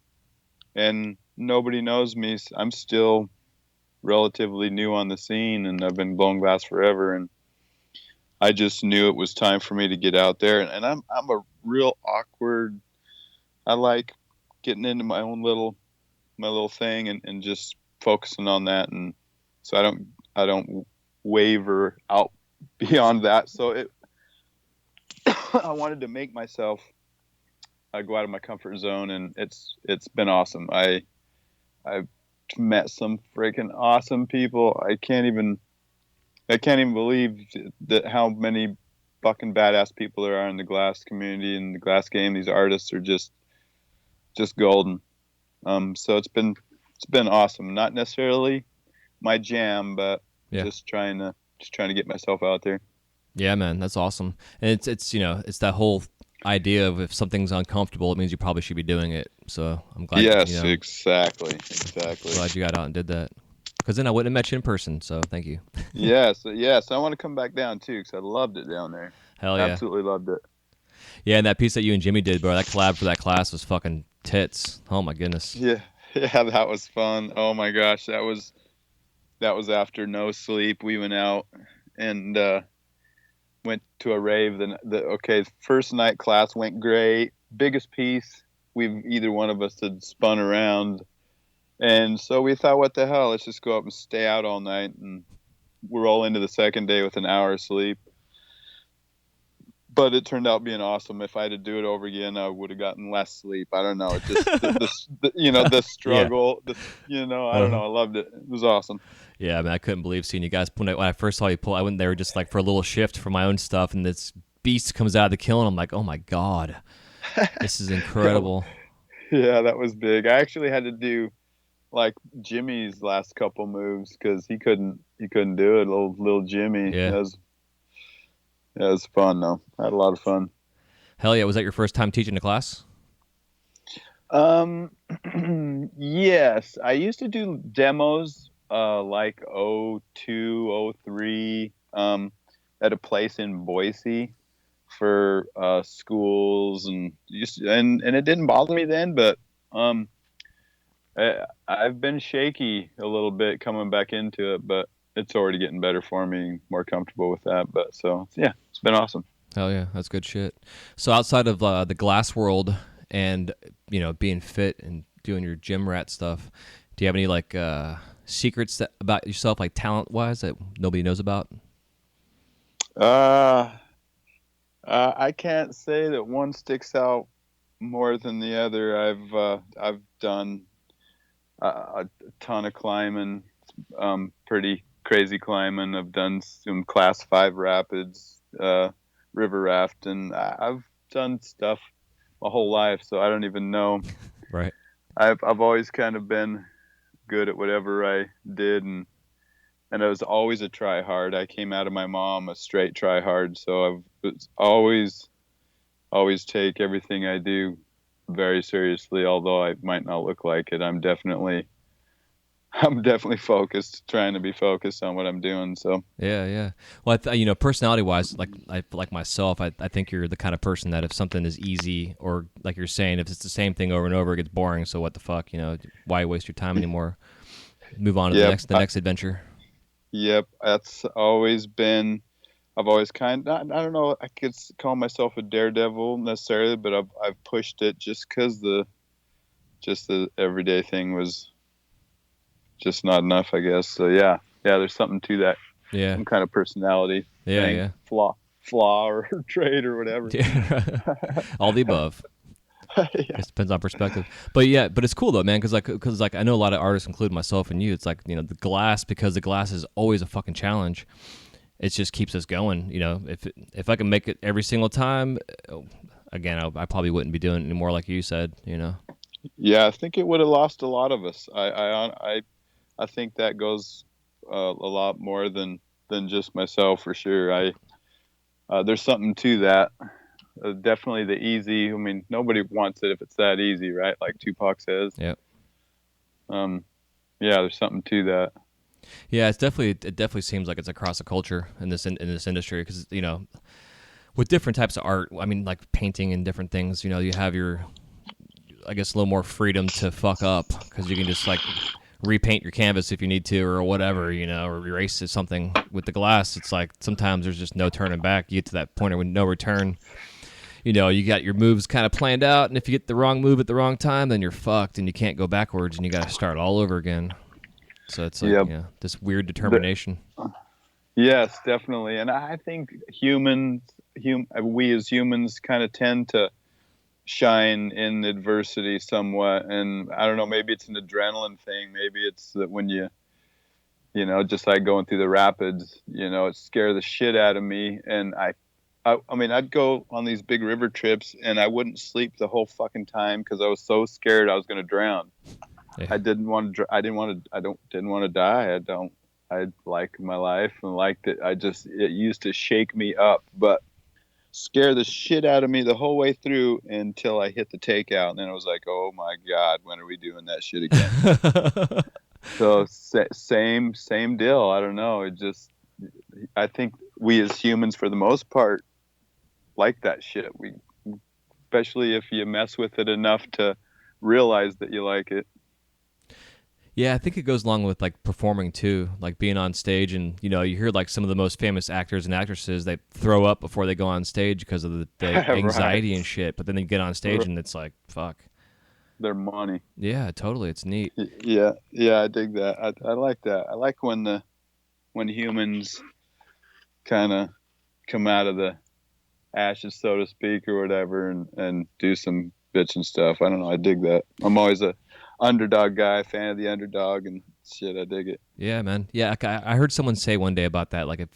and nobody knows me. I'm still relatively new on the scene, and I've been blowing glass forever, and I just knew it was time for me to get out there. And I'm a real awkward. I like getting into my little thing and just focusing on that, and so I don't waver out beyond that. So I wanted to make myself go out of my comfort zone, and it's been awesome. I've met some freaking awesome people. I can't even believe that how many fucking badass people there are in the glass community and the glass game. These artists are just golden. So it's been awesome. Not necessarily my jam, but just trying to get myself out there. Yeah, man, that's awesome. And it's it's that whole idea of if something's uncomfortable, it means you probably should be doing it. So I'm glad. Yes, exactly. Glad you got out and did that. because then I wouldn't have met you in person. So thank you. Yes, I want to come back down too because I loved it down there. Hell yeah. Absolutely loved it. Yeah, and that piece that you and Jimmy did, bro, that collab for that class was fucking tits. Oh my goodness. Yeah, that was fun. Oh my gosh, that was after no sleep. We went out and went to a rave. First night class went great. Biggest piece either one of us had spun around, and so we thought, what the hell? Let's just go up and stay out all night, and we're all into the second day with an hour of sleep. But it turned out being awesome. If I had to do it over again, I would have gotten less sleep. I don't know. It just, the struggle. I don't know. I loved it. It was awesome. Yeah, I mean, I couldn't believe seeing you guys. When I first saw you pull, I went there just like for a little shift for my own stuff, and this beast comes out of the kiln. I'm like, oh my god, this is incredible. Yeah, that was big. I actually had to do like Jimmy's last couple moves because he couldn't do it. Little Jimmy. Yeah. It was fun though. I had a lot of fun. Hell yeah! Was that your first time teaching a class? Yes. I used to do demos like 02, 03 at a place in Boise for schools and it didn't bother me then, but I've been shaky a little bit coming back into it, but it's already getting better for me, more comfortable with that. But so yeah, it's been awesome. Hell yeah, that's good shit. So outside of the glass world and being fit and doing your gym rat stuff, do you have any like secrets about yourself, like talent wise, that nobody knows about? I can't say that one sticks out more than the other. I've done a ton of climbing, pretty crazy climbing. I've done some class 5 rapids, river raft, and I've done stuff my whole life, so I don't even know. Right. I've always kind of been good at whatever I did, and I was always a try hard. I came out of my mom a straight try hard, so I've always take everything I do very seriously, although I might not look like it. I'm definitely focused, trying to be focused on what I'm doing. So yeah. Well, personality wise, like myself, I think you're the kind of person that if something is easy, or like you're saying, if it's the same thing over and over, it gets boring. So what the fuck, why waste your time anymore? Move on to the next adventure. Yep, that's always been. I've always I don't know, I could call myself a daredevil necessarily, but I've pushed it just because the everyday thing was just not enough, I guess. So yeah, there's something to that. Yeah, some kind of personality. Yeah. Flaw or trait or whatever. Yeah. All the above. Yeah. It depends on perspective. But it's cool though, man, because I know a lot of artists, including myself and you. It's like the glass, because the glass is always a fucking challenge. It just keeps us going. If I can make it every single time, again, I probably wouldn't be doing it anymore, like you said. Yeah, I think it would have lost a lot of us. I think that goes a lot more than just myself, for sure. There's something to that. Definitely the easy. I mean, nobody wants it if it's that easy, right? Like Tupac says. Yeah. Yeah, there's something to that. Yeah, it definitely seems like it's across the culture in this industry, because with different types of art, I mean, like painting and different things, you have your, I guess, a little more freedom to fuck up, because you can just like repaint your canvas if you need to, or whatever, or erase something. With the glass, it's like sometimes there's just no turning back. You get to that point with no return. You got your moves kind of planned out, and if you get the wrong move at the wrong time, then you're fucked, and you can't go backwards, and you got to start all over again. So it's like, this weird determination. Yes, definitely. And I think we as humans kind of tend to shine in adversity somewhat. And I don't know, maybe it's an adrenaline thing. Maybe it's that when just like going through the rapids, it scared the shit out of me. And I mean, I'd go on these big river trips and I wouldn't sleep the whole fucking time because I was so scared I was going to drown. Yeah. I didn't want to die. I liked my life and liked it. It used to shake me up, but scare the shit out of me the whole way through until I hit the takeout. And then I was like, oh my God, when are we doing that shit again? So same deal. I don't know. I think we as humans, for the most part, like that shit. Especially if you mess with it enough to realize that you like it. Yeah, I think it goes along with like performing too, like being on stage, and you hear like some of the most famous actors and actresses, they throw up before they go on stage because of the anxiety Right. and shit. But then they get on stage and it's like, fuck. Their money. Yeah, totally. It's neat. Yeah, yeah, I dig that. I like that. I like when humans kind of come out of the ashes, so to speak, or whatever, and do some bitching stuff. I don't know. I dig that. I'm always a underdog guy, fan of the underdog, and shit. I dig it. Yeah, man. Yeah, I heard someone say one day about that. Like,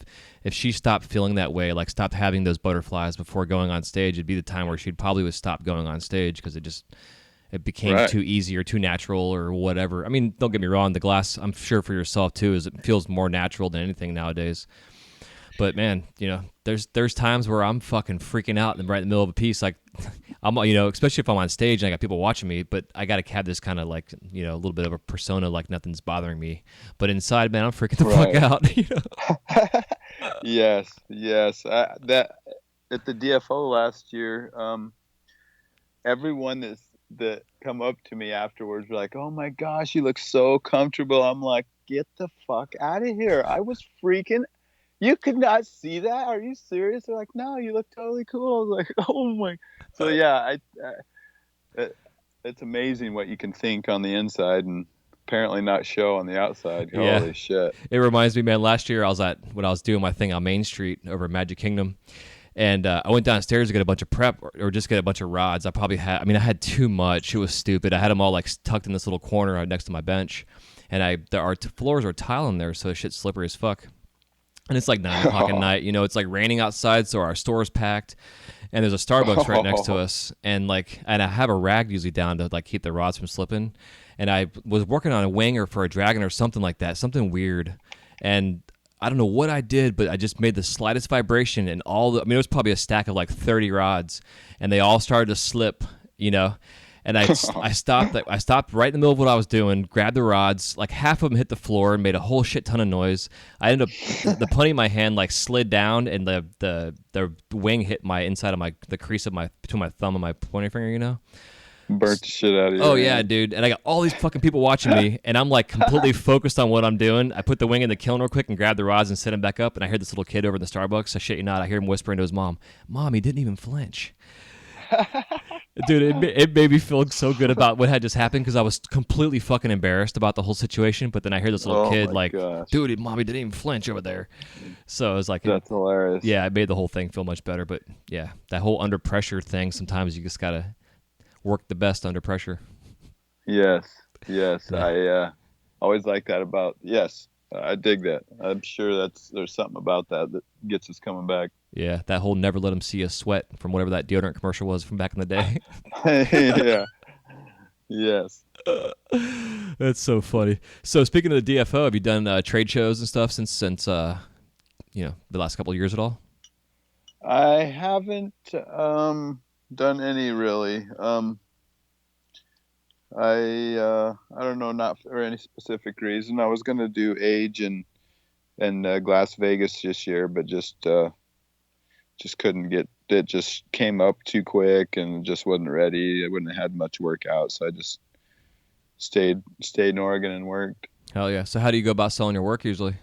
if she stopped feeling that way, like stopped having those butterflies before going on stage, it'd be the time where she'd probably would stop going on stage because it became Right. too easy or too natural or whatever. I mean, don't get me wrong. The glass, I'm sure for yourself too, is it feels more natural than anything nowadays. But man, there's times where I'm fucking freaking out and right in the middle of a piece, like I'm, especially if I'm on stage and I got people watching me, but I got to have this kind of like, a little bit of a persona, like nothing's bothering me. But inside, man, I'm freaking the fuck Right. out. Yes, yes. That at the DFO last year, everyone that come up to me afterwards were like, "Oh my gosh, you look so comfortable." I'm like, "Get the fuck out of here! I was freaking. You could not see that? Are you serious?" They're like, "No, you look totally cool." I was like, "Oh my." So yeah, it's amazing what you can think on the inside and apparently not show on the outside. Yeah. Holy shit. It reminds me, man, last year when I was doing my thing on Main Street over at Magic Kingdom, and I went downstairs to get a bunch of prep or just get a bunch of rods. I had too much. It was stupid. I had them all like tucked in this little corner right next to my bench, and our floors are tile in there, so shit's slippery as fuck. And it's like 9 o'clock at night. It's like raining outside, so our store's packed. And there's a Starbucks right next to us, and I have a rag usually down to like keep the rods from slipping. And I was working on a wing or for a dragon or something like that, something weird. And I don't know what I did, but I just made the slightest vibration, and it was probably a stack of like 30 rods, and they all started to slip. And I stopped. I stopped right in the middle of what I was doing. Grabbed the rods. Like half of them hit the floor and made a whole shit ton of noise. I ended up the putty in my hand like slid down, and the wing hit my inside of the crease of between my thumb and my pointer finger. Burnt the shit out of you. Oh yeah, dude. And I got all these fucking people watching me, and I'm like completely focused on what I'm doing. I put the wing in the kiln real quick and grabbed the rods and set them back up. And I hear this little kid over in the Starbucks. I shit you not. I hear him whispering to his mom. Mom, he didn't even flinch. Dude, it made me feel so good about what had just happened because I was completely fucking embarrassed about the whole situation. But then I hear this little kid like, gosh. dude, mommy didn't even flinch over there. So it was like, That's hilarious. yeah, it made the whole thing feel much better. But yeah, that whole under pressure thing, sometimes you just got to work the best under pressure. Yes. Yeah. I always like that yes. I dig that. I'm sure there's something about that gets us coming back. Yeah, that whole never let them see us sweat from whatever that deodorant commercial was from back in the day. Yeah. Yes. That's so funny. So speaking of the DFO, have you done trade shows and stuff since the last couple of years at all? I haven't done any really. I don't know, not for any specific reason. I was gonna do Age and Glass Vegas this year, but just couldn't get it. Just came up too quick and just wasn't ready. I wouldn't have had much work out, so I just stayed in Oregon and worked. Hell yeah! So how do you go about selling your work usually?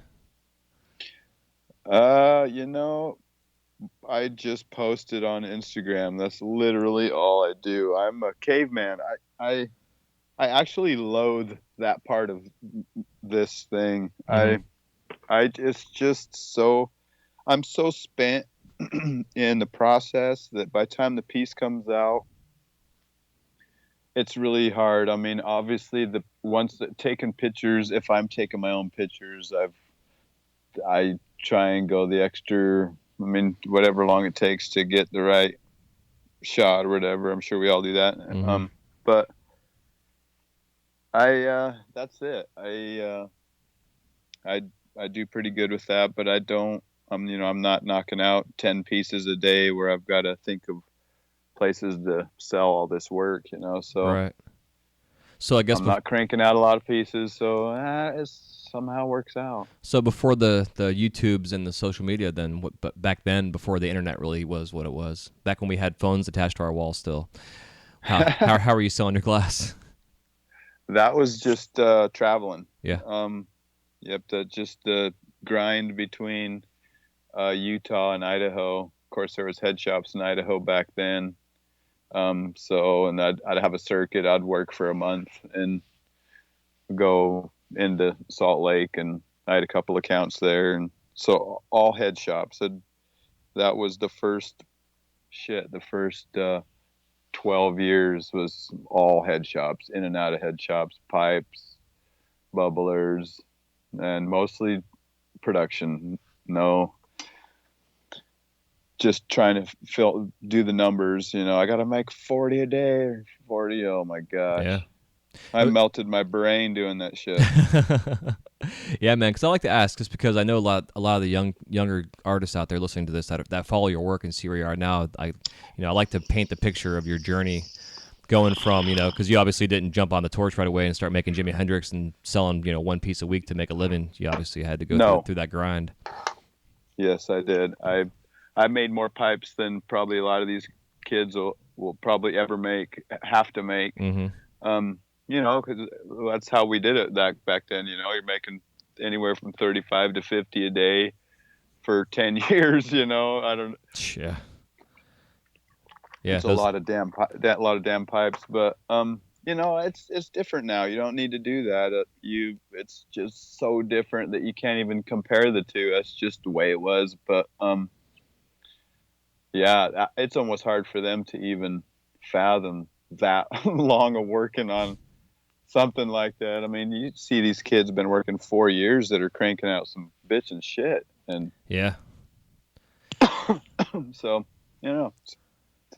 I just posted on Instagram. That's literally all I do. I'm a caveman. I actually loathe that part of this thing. Mhm. It's just so, I'm so spent in the process that by the time the piece comes out, it's really hard. I mean, obviously the ones that taking pictures, if I'm taking my own pictures, I try and go the extra, I mean, whatever long it takes to get the right shot or whatever. I'm sure we all do that. Mhm. But that's it. I do pretty good with that, but I'm not knocking out 10 pieces a day where I've got to think of places to sell all this work, so. Right. So I guess I'm not cranking out a lot of pieces, so it somehow works out. so before the YouTubes and the social media, then but back then, before the internet really was what it was, back when we had phones attached to our walls still, how were you selling your glass? That was just traveling. Yeah. Yep. Just the grind between Utah and Idaho. Of course, there was head shops in Idaho back then. And I'd have a circuit. I'd work for a month and go into Salt Lake, and I had a couple accounts there, and so all head shops. That was the first 12 years was all head shops, in and out of head shops, pipes, bubblers, and mostly production. No, just trying to do the numbers. I got to make 40 a day or 40. Oh my gosh. Yeah. I melted my brain doing that shit. Yeah, man. Because I like to ask, just because I know a lot of the younger artists out there listening to this that follow your work and see where you are now. I like to paint the picture of your journey, going from because you obviously didn't jump on the torch right away and start making Jimi Hendrix and selling one piece a week to make a living. You obviously had to go through that grind. Yes, I did. I made more pipes than probably a lot of these kids will probably ever have to make. Mm-hmm. Because that's how we did it back then. You're making anywhere from 35 to 50 a day for 10 years. I don't. Yeah. It's a lot of damn pipes, but it's different now. You don't need to do that. It's just so different that you can't even compare the two. That's just the way it was. But yeah, it's almost hard for them to even fathom that long of working on something like that. I mean, you see these kids have been working 4 years that are cranking out some bitchin' shit, and yeah. So it's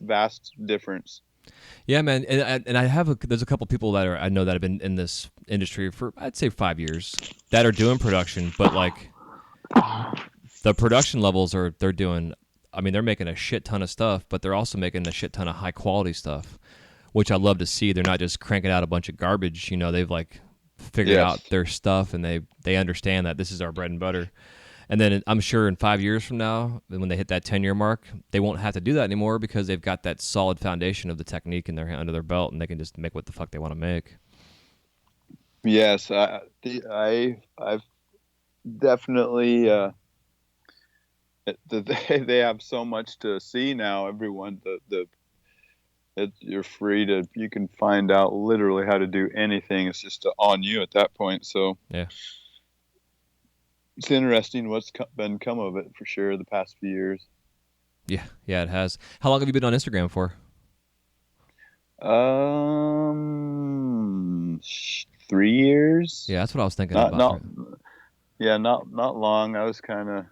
a vast difference. Yeah, man, and there's a couple people that I know that have been in this industry for I'd say 5 years that are doing production, but like the production levels they're doing. I mean, they're making a shit ton of stuff, but they're also making a shit ton of high quality stuff, which I love to see. They're not just cranking out a bunch of garbage. They've like figured out their stuff, and they understand that this is our bread and butter. And then I'm sure in 5 years from now, when they hit that 10-year mark, they won't have to do that anymore because they've got that solid foundation of the technique under their belt, and they can just make what the fuck they want to make. Yes, I've definitely. They have so much to see now. Everyone, you can find out literally how to do anything. It's just on you at that point. So yeah, it's interesting what's come of it for sure the past few years. Yeah, it has. How long have you been on Instagram for? 3 years. Yeah, that's what I was thinking about. Not long. I was kind of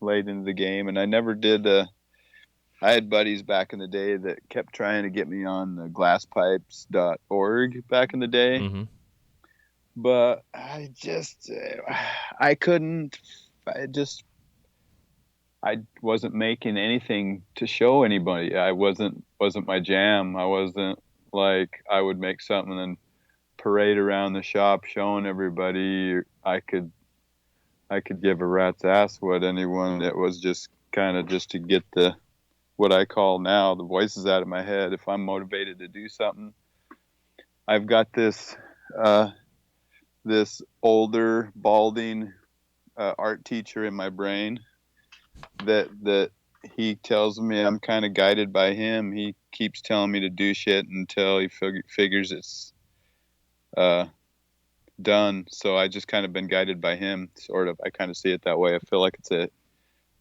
late into the game, and I never did. I had buddies back in the day that kept trying to get me on the glasspipes.org back in the day. Mm-hmm. But I couldn't. I wasn't making anything to show anybody. I wasn't my jam. I wasn't like I would make something and parade around the shop showing everybody. I could give a rat's ass what anyone. It was just kind of just to get what I call now the voices out of my head. If I'm motivated to do something, I've got this older balding art teacher in my brain that he tells me I'm kind of guided by him. He keeps telling me to do shit until he figures it's done. So I just kind of been guided by him, sort of. I kind of see it that way. I feel like it's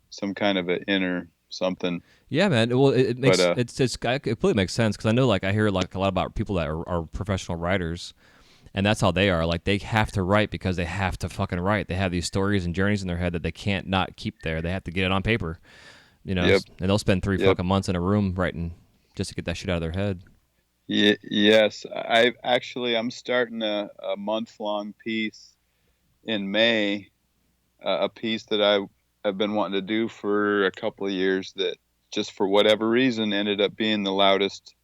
some kind of an inner something. Yeah, man. Well, it makes it completely makes sense because I know, like, I hear like a lot about people that are professional writers, and that's how they are. Like, they have to write because they have to fucking write. They have these stories and journeys in their head that they can't not keep there. They have to get it on paper, and they'll spend 3 fucking months in a room writing just to get that shit out of their head. Yes, I'm starting a month-long piece in May, a piece that I've been wanting to do for a couple of years that just for whatever reason ended up being the loudest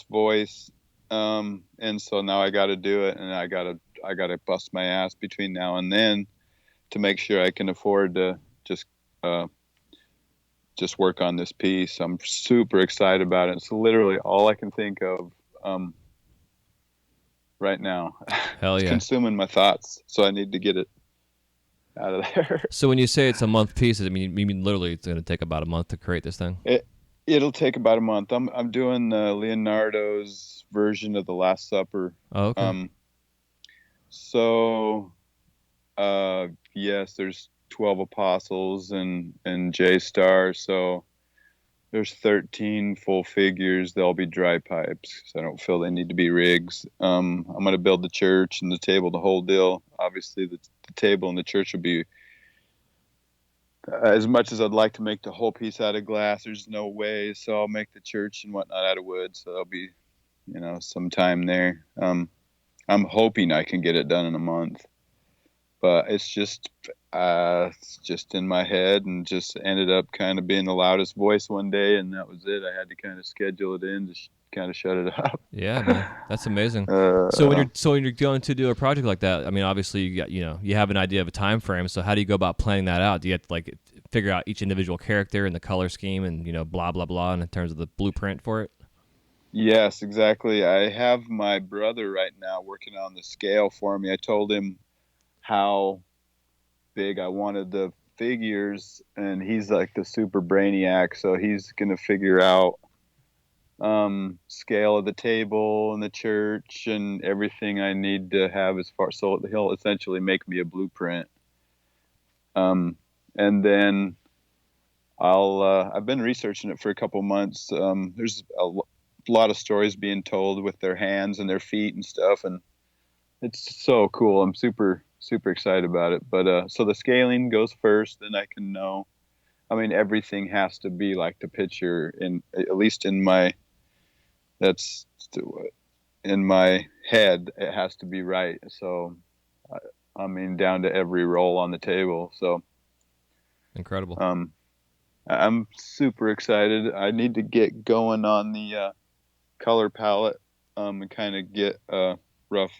voice And so now I got to do it, and I got to bust my ass between now and then to make sure I can afford to uh, just work on this piece. I'm super excited about it. It's literally all I can think of right now. Hell It's yeah. consuming my thoughts, so I need to get it out of there. So when you say it's a month piece, I mean you mean literally it's going to take about a month to create this thing? It'll take about a month. I'm doing Leonardo's version of the Last Supper. Oh, okay. So yes, there's 12 apostles and J Star, so there's 13 full figures. They'll be dry pipes, so I don't feel they need to be rigs. I'm going to build the church and the table, the whole deal. Obviously, the table and the church will be, as much as I'd like to make the whole piece out of glass, there's no way. So I'll make the church and whatnot out of wood. So there'll be, some time there. I'm hoping I can get it done in a month, but it's just in my head, and just ended up kind of being the loudest voice one day, and that was it. I had to kind of schedule it in to kind of shut it up. Yeah, man, that's amazing. So when you're going to do a project like that, I mean, obviously you got you have an idea of a time frame. So how do you go about planning that out? Do you have to like figure out each individual character and the color scheme and blah blah blah in terms of the blueprint for it? Yes, exactly. I have my brother right now working on the scale for me. I told him how big I wanted the figures, and he's like the super brainiac, so he's gonna figure out scale of the table and the church and everything I need to have as far. So he'll essentially make me a blueprint, and then I've been researching it for a couple months. There's a lot of stories being told with their hands and their feet and stuff, and it's so cool. I'm super excited about it. But so the scaling goes first, then I can know. I mean, everything has to be like the picture, at least in my head, it has to be right. So I mean, down to every roll on the table. So Incredible. I'm super excited. I need to get going on the color palette, and kind of get a rough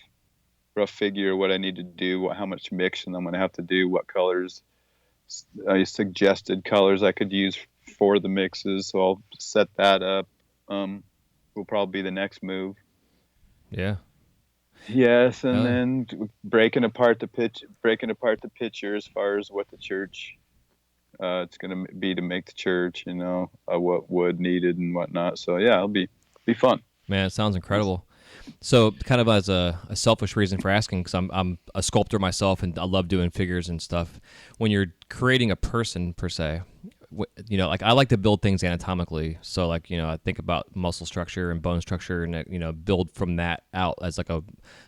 figure what I need to do, how much mixing I'm going to have to do, what colors, suggested colors I could use for the mixes. So I'll set that up. Will probably be the next move. Yeah. Yes, and then breaking apart the picture as far as what the church it's going to be to make the church, what wood needed and whatnot. So yeah, it'll be fun. Man, it sounds incredible. So kind of as a selfish reason for asking, because I'm a sculptor myself and I love doing figures and stuff. When you're creating a person per se, like I like to build things anatomically. So like, I think about muscle structure and bone structure and, build from that out as like a,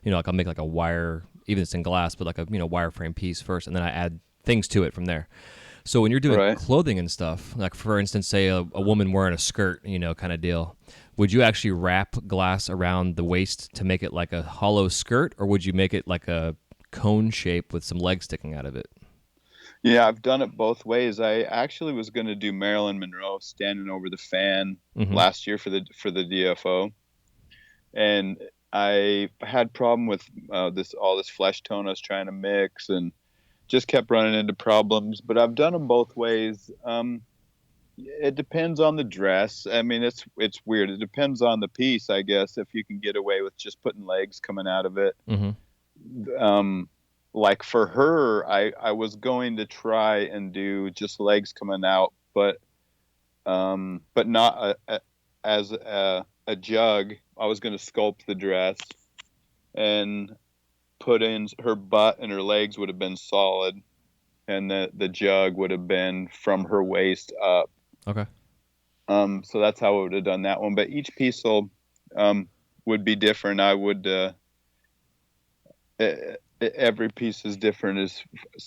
like I'll make like a wire, even if it's in glass, but like a, wireframe piece first. And then I add things to it from there. So when you're doing clothing and stuff, like for instance, say a woman wearing a skirt, kind of deal, would you actually wrap glass around the waist to make it like a hollow skirt, or would you make it like a cone shape with some legs sticking out of it? Yeah, I've done it both ways. I actually was going to do Marilyn Monroe standing over the fan last year for the DFO, and I had problem with all this flesh tone I was trying to mix, and just kept running into problems. But I've done them both ways. It depends on the dress. I mean, it's weird. It depends on the piece, I guess. If you can get away with just putting legs coming out of it. Like for her, I was going to try and do just legs coming out, but not as a jug. I was going to sculpt the dress and put in her butt, and her legs would have been solid, and the jug would have been from her waist up. Okay. So that's how I would have done that one. But each piece would be different. I would every piece is different as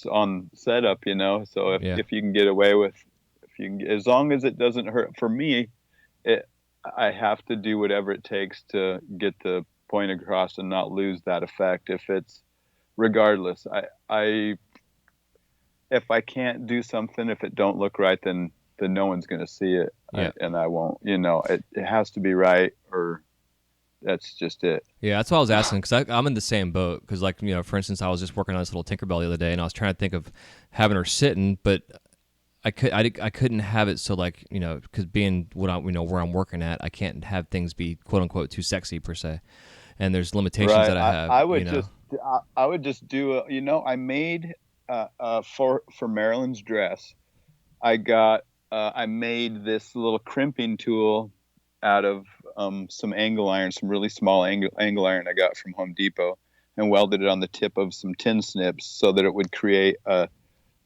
on setup, So if you can get away with, as long as it doesn't hurt. For me, I have to do whatever it takes to get the point across and not lose that effect. If it's regardless, if I can't do something, if it don't look right, then no one's going to see it, and I won't. It has to be right, or that's just it. Yeah, that's what I was asking, because I'm in the same boat. Because, like, for instance, I was just working on this little Tinkerbell the other day, and I was trying to think of having her sitting, but I couldn't have it so, like, because being what I where I'm working at, I can't have things be quote unquote too sexy per se, and there's limitations that I have. I would just do I made for Marilyn's dress. I made this little crimping tool out of some angle iron, some really small angle iron I got from Home Depot, and welded it on the tip of some tin snips so that it would create a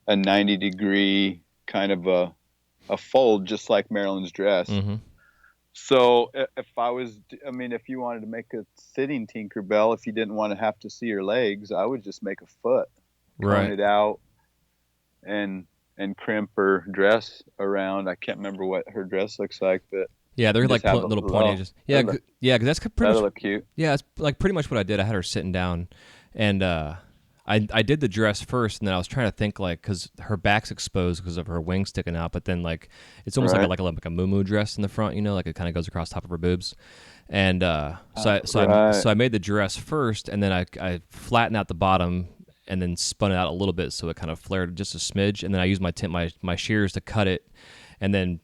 90-degree kind of a fold, just like Marilyn's dress. Mm-hmm. So if you wanted to make a sitting Tinkerbell, if you didn't want to have to see her legs, I would just make a foot, cone it out, and crimp her dress around. I can't remember what her dress looks like, but yeah, they're like little pointy. Yeah, because that's pretty much look cute. Yeah, it's like pretty much what I did. I had her sitting down, and I did the dress first, and then I was trying to think, like, because her back's exposed because of her wings sticking out, but then, like, it's almost like a moo-moo dress in the front, like it kind of goes across top of her boobs. And so I made the dress first, and then I flattened out the bottom and then spun it out a little bit so it kind of flared just a smidge, and then I used my shears to cut it, and then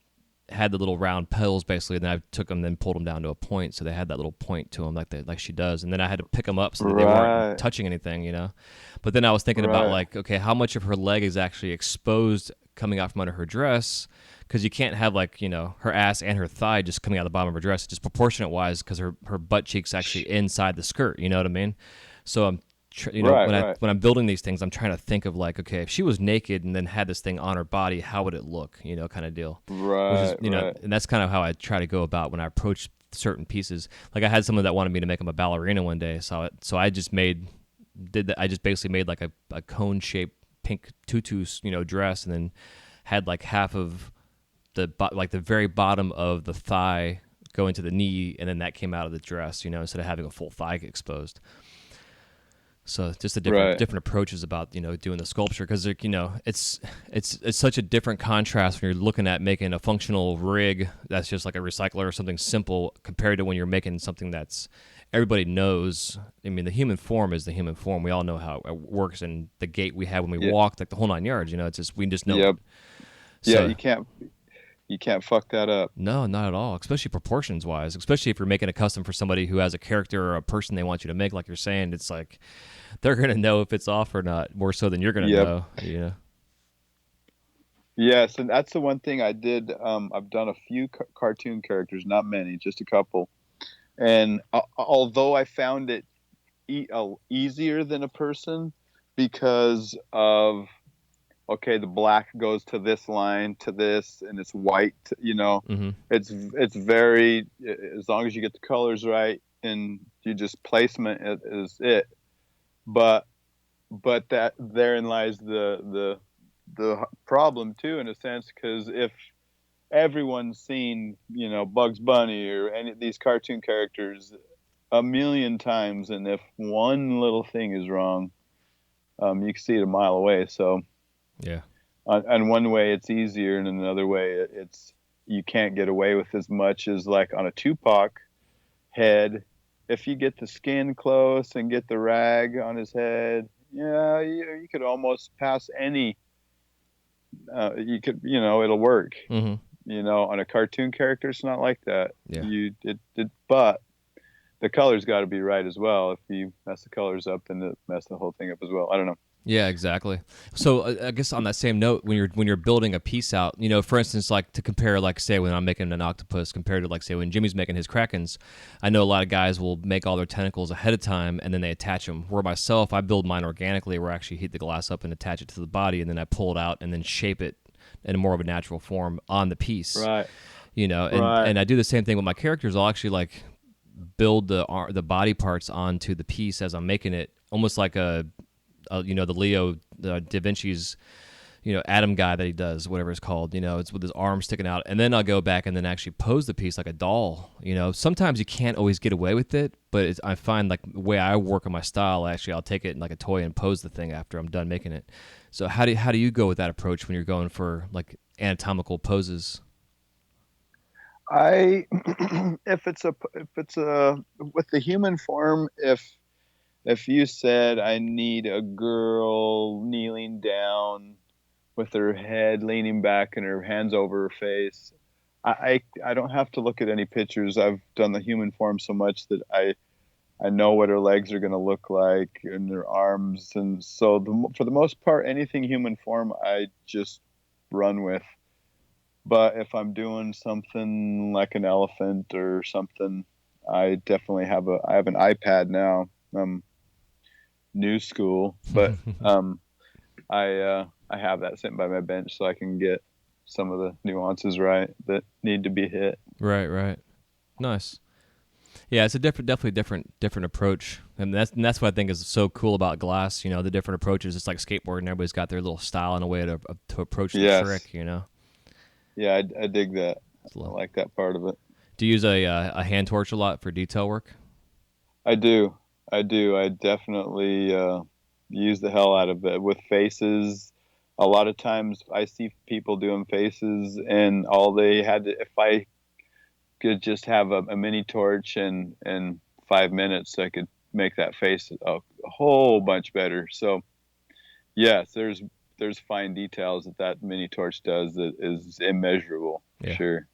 had the little round petals basically, and then I took them and pulled them down to a point, so they had that little point to them like she does, and then I had to pick them up so that they weren't touching anything, But then I was thinking about, like, okay, how much of her leg is actually exposed coming out from under her dress, because you can't have, like, her ass and her thigh just coming out the bottom of her dress, just proportionate wise, because her butt cheek's actually inside the skirt, you know what I mean? So I'm when I'm building these things, I'm trying to think of, like, okay, if she was naked and then had this thing on her body, how would it look, kind of deal. Right. And that's kind of how I try to go about when I approach certain pieces. Like, I had someone that wanted me to make him a ballerina one day, so I just basically made like a cone shaped pink tutu, dress, and then had like half of the very bottom of the thigh go into the knee, and then that came out of the dress, instead of having a full thigh exposed. So just the different approaches about doing the sculpture, because it's such a different contrast when you're looking at making a functional rig that's just like a recycler or something simple, compared to when you're making something that's everybody knows. I mean, the human form is the human form. We all know how it works, and the gait we have when we walk, like the whole 9 yards. It's just we just know. Yep. So, yeah, you can't fuck that up. No, not at all, especially proportions wise, especially if you're making a custom for somebody who has a character or a person they want you to make, like you're saying. It's like they're going to know if it's off or not, more so than you're going to know. Yes, and that's the one thing I did. I've done a few cartoon characters, not many, just a couple. And although I found it easier than a person, because of, okay, the black goes to this line, to this, and it's white, Mm-hmm. It's very, as long as you get the colors right and you just placement is it. But that therein lies the problem too, in a sense, because if everyone's seen, Bugs Bunny or any of these cartoon characters a million times, and if one little thing is wrong, you can see it a mile away. So yeah, on one way it's easier, and in another way it's you can't get away with as much as like on a Tupac head. If you get the skin close and get the rag on his head, you could almost pass any. You could, it'll work. Mm-hmm. On a cartoon character, it's not like that. Yeah. But the colors got to be right as well. If you mess the colors up, then it mess the whole thing up as well. I don't know. Yeah, exactly. So I guess on that same note, when you're building a piece out, for instance, like to compare, like say when I'm making an octopus compared to like say when Jimmy's making his krakens, I know a lot of guys will make all their tentacles ahead of time and then they attach them. Where myself, I build mine organically, where I actually heat the glass up and attach it to the body, and then I pull it out and then shape it in more of a natural form on the piece. Right. And I do the same thing with my characters. I'll actually like build the body parts onto the piece as I'm making it, almost like the Leo Da Vinci's, Atom guy that he does, whatever it's called, it's with his arm sticking out. And then I'll go back and then actually pose the piece like a doll. Sometimes you can't always get away with it, but I find like the way I work on my style, actually I'll take it like a toy and pose the thing after I'm done making it. So how do you go with that approach when you're going for like anatomical poses? I if it's a with the human form, if you said I need a girl kneeling down with her head leaning back and her hands over her face, I don't have to look at any pictures. I've done the human form so much that I know what her legs are going to look like and her arms, and so for the most part, anything human form I just run with. But if I'm doing something like an elephant or something, I definitely I have an iPad now. New school, but I have that sitting by my bench so I can get some of the nuances right that need to be hit. Right. Nice. Yeah, it's a definitely different approach, and that's what I think is so cool about glass. You know, the different approaches. It's like skateboarding; everybody's got their little style and a way to approach the Yes. trick. You know. Yeah, I dig that. I like that part of it. Do you use a hand torch a lot for detail work? I do. I definitely use the hell out of it with faces. A lot of times I see people doing faces, and all they had to, if I could just have a mini torch and in 5 minutes, I could make that face a whole bunch better. So yes, there's fine details that mini torch does that is immeasurable. For sure.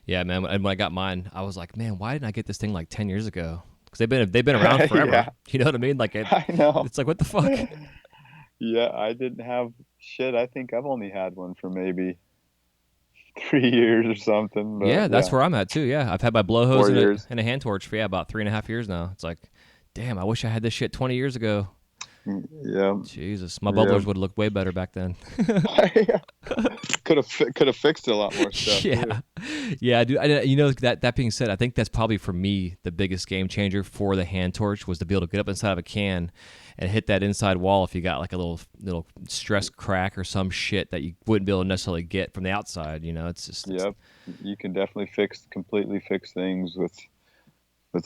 Yeah, man. And when I got mine, I was like, man, why didn't I get this thing like 10 years ago? Because they've been around forever. Yeah. You know what I mean? Like I know. It's like, what the fuck? Yeah, I didn't have shit. I think I've only had one for maybe 3 years or something. But yeah, that's where I'm at too. Yeah, I've had my blow hose 4 years. and a hand torch for about 3.5 years now. It's like, damn, I wish I had this shit 20 years ago. Yeah. Jesus, my bubblers would look way better back then. Could have fixed a lot more stuff. Yeah, too. yeah, dude. You know, that being said, I think that's probably for me the biggest game changer for the hand torch was to be able to get up inside of a can and hit that inside wall if you got like a little stress crack or some shit that you wouldn't be able to necessarily get from the outside. You know, it's just you can definitely completely fix things with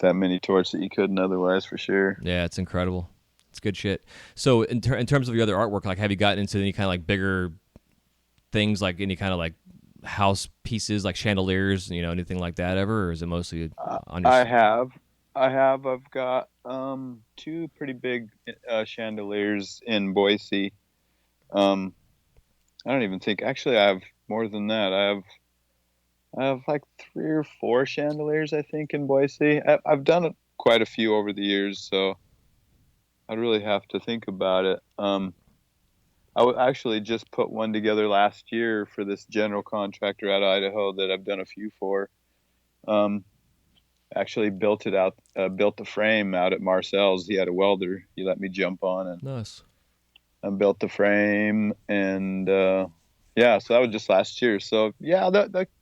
that mini torch that you couldn't otherwise, for sure. Yeah, it's incredible. It's good shit. So in terms of your other artwork, like have you gotten into any kind of like bigger things, like any kind of like house pieces, like chandeliers, you know, anything like that ever, or is it mostly on your... I have. I've got two pretty big chandeliers in Boise. I don't even think, actually I have more than that. I have like 3 or 4 chandeliers, I think, in Boise. I've done quite a few over the years, so I'd really have to think about it. I would actually just put one together last year for this general contractor out of Idaho that I've done a few for. Actually built the frame out at Marcel's. He had a welder he let me jump on, and Nice. I built the frame, and so that was just last year. So yeah,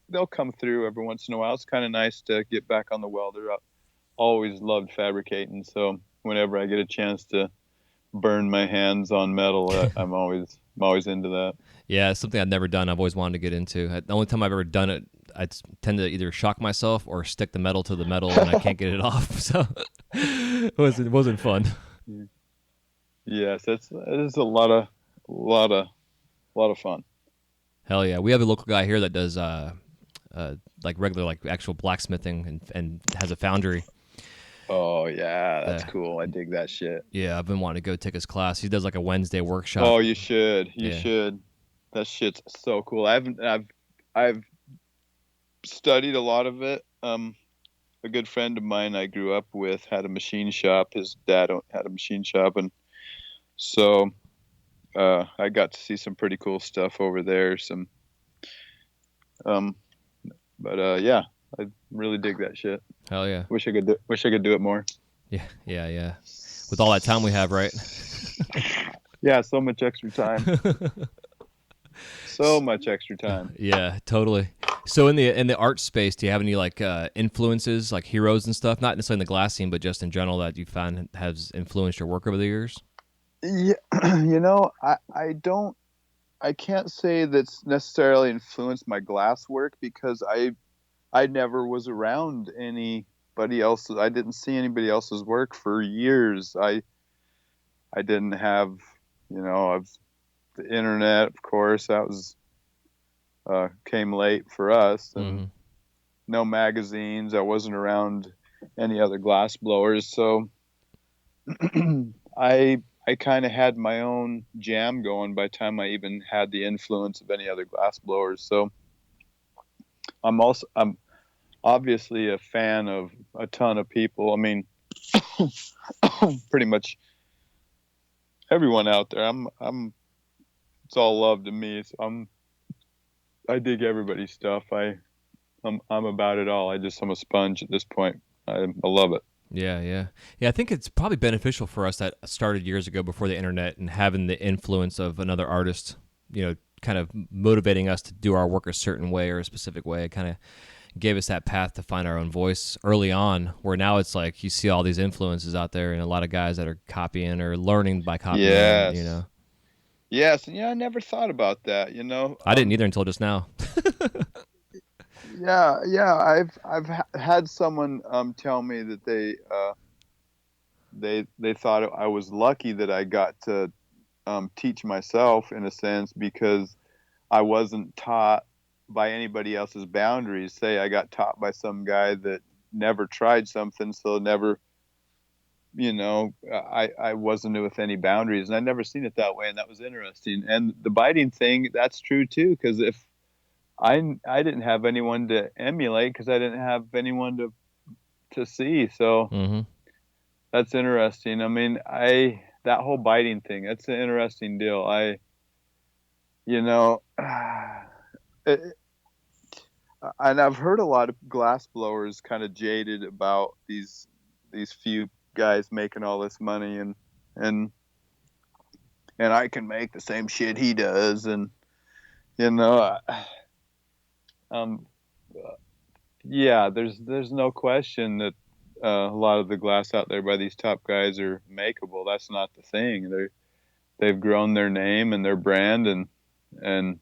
they'll come through every once in a while. It's kind of nice to get back on the welder. I've always loved fabricating, so whenever I get a chance to burn my hands on metal, I'm always into that. Yeah, it's something I've never done. I've always wanted to get into. The only time I've ever done it, I tend to either shock myself or stick the metal to the metal, and I can't get it off. So it wasn't fun. Yes, it is a lot of fun. Hell yeah, we have a local guy here that does like regular, like actual blacksmithing and has a foundry. Oh yeah, that's cool. I dig that shit. Yeah, I've been wanting to go take his class. He does like a Wednesday workshop. Oh, you should. You should. That shit's so cool. I've studied a lot of it. A good friend of mine I grew up with had a machine shop. His dad had a machine shop, and so I got to see some pretty cool stuff over there. Yeah, I really dig that shit. Hell yeah. Wish I could do it more. Yeah. With all that time we have, right? Yeah, so much extra time. So much extra time. Yeah, totally. So in the art space, do you have any like influences, like heroes and stuff? Not necessarily in the glass scene, but just in general that you found has influenced your work over the years? Yeah, I can't say that's necessarily influenced my glass work, because I never was around anybody else. I didn't see anybody else's work for years. I didn't have, the internet, of course. That was came late for us, and no magazines. I wasn't around any other glass blowers, so I kind of had my own jam going by the time I even had the influence of any other glass blowers. So I'm obviously a fan of a ton of people. I mean, pretty much everyone out there. It's all love to me. So I dig everybody's stuff. I'm about it all. I'm a sponge at this point. I love it. Yeah, yeah. Yeah, I think it's probably beneficial for us that started years ago before the internet and having the influence of another artist, kind of motivating us to do our work a certain way or a specific way. It kind of gave us that path to find our own voice early on, where now it's like you see all these influences out there and a lot of guys that are copying or learning by copying, Yes. Yes, and I never thought about that. I didn't either until just now. Yeah. I've had someone tell me that they thought I was lucky that I got to teach myself in a sense because I wasn't taught by anybody else's boundaries. Say I got taught by some guy that never tried something, so never, I wasn't with any boundaries, and I'd never seen it that way, and that was interesting. And the biting thing, that's true too, because if I didn't have anyone to emulate because I didn't have anyone to see. So Mm-hmm. that's interesting. I mean, that whole biting thing, that's an interesting deal. You know, it, and I've heard a lot of glass blowers kind of jaded about these few guys making all this money and I can make the same shit he does, and you know, um, yeah, there's no question that a lot of the glass out there by these top guys are makeable. That's not the thing. They've grown their name and their brand, and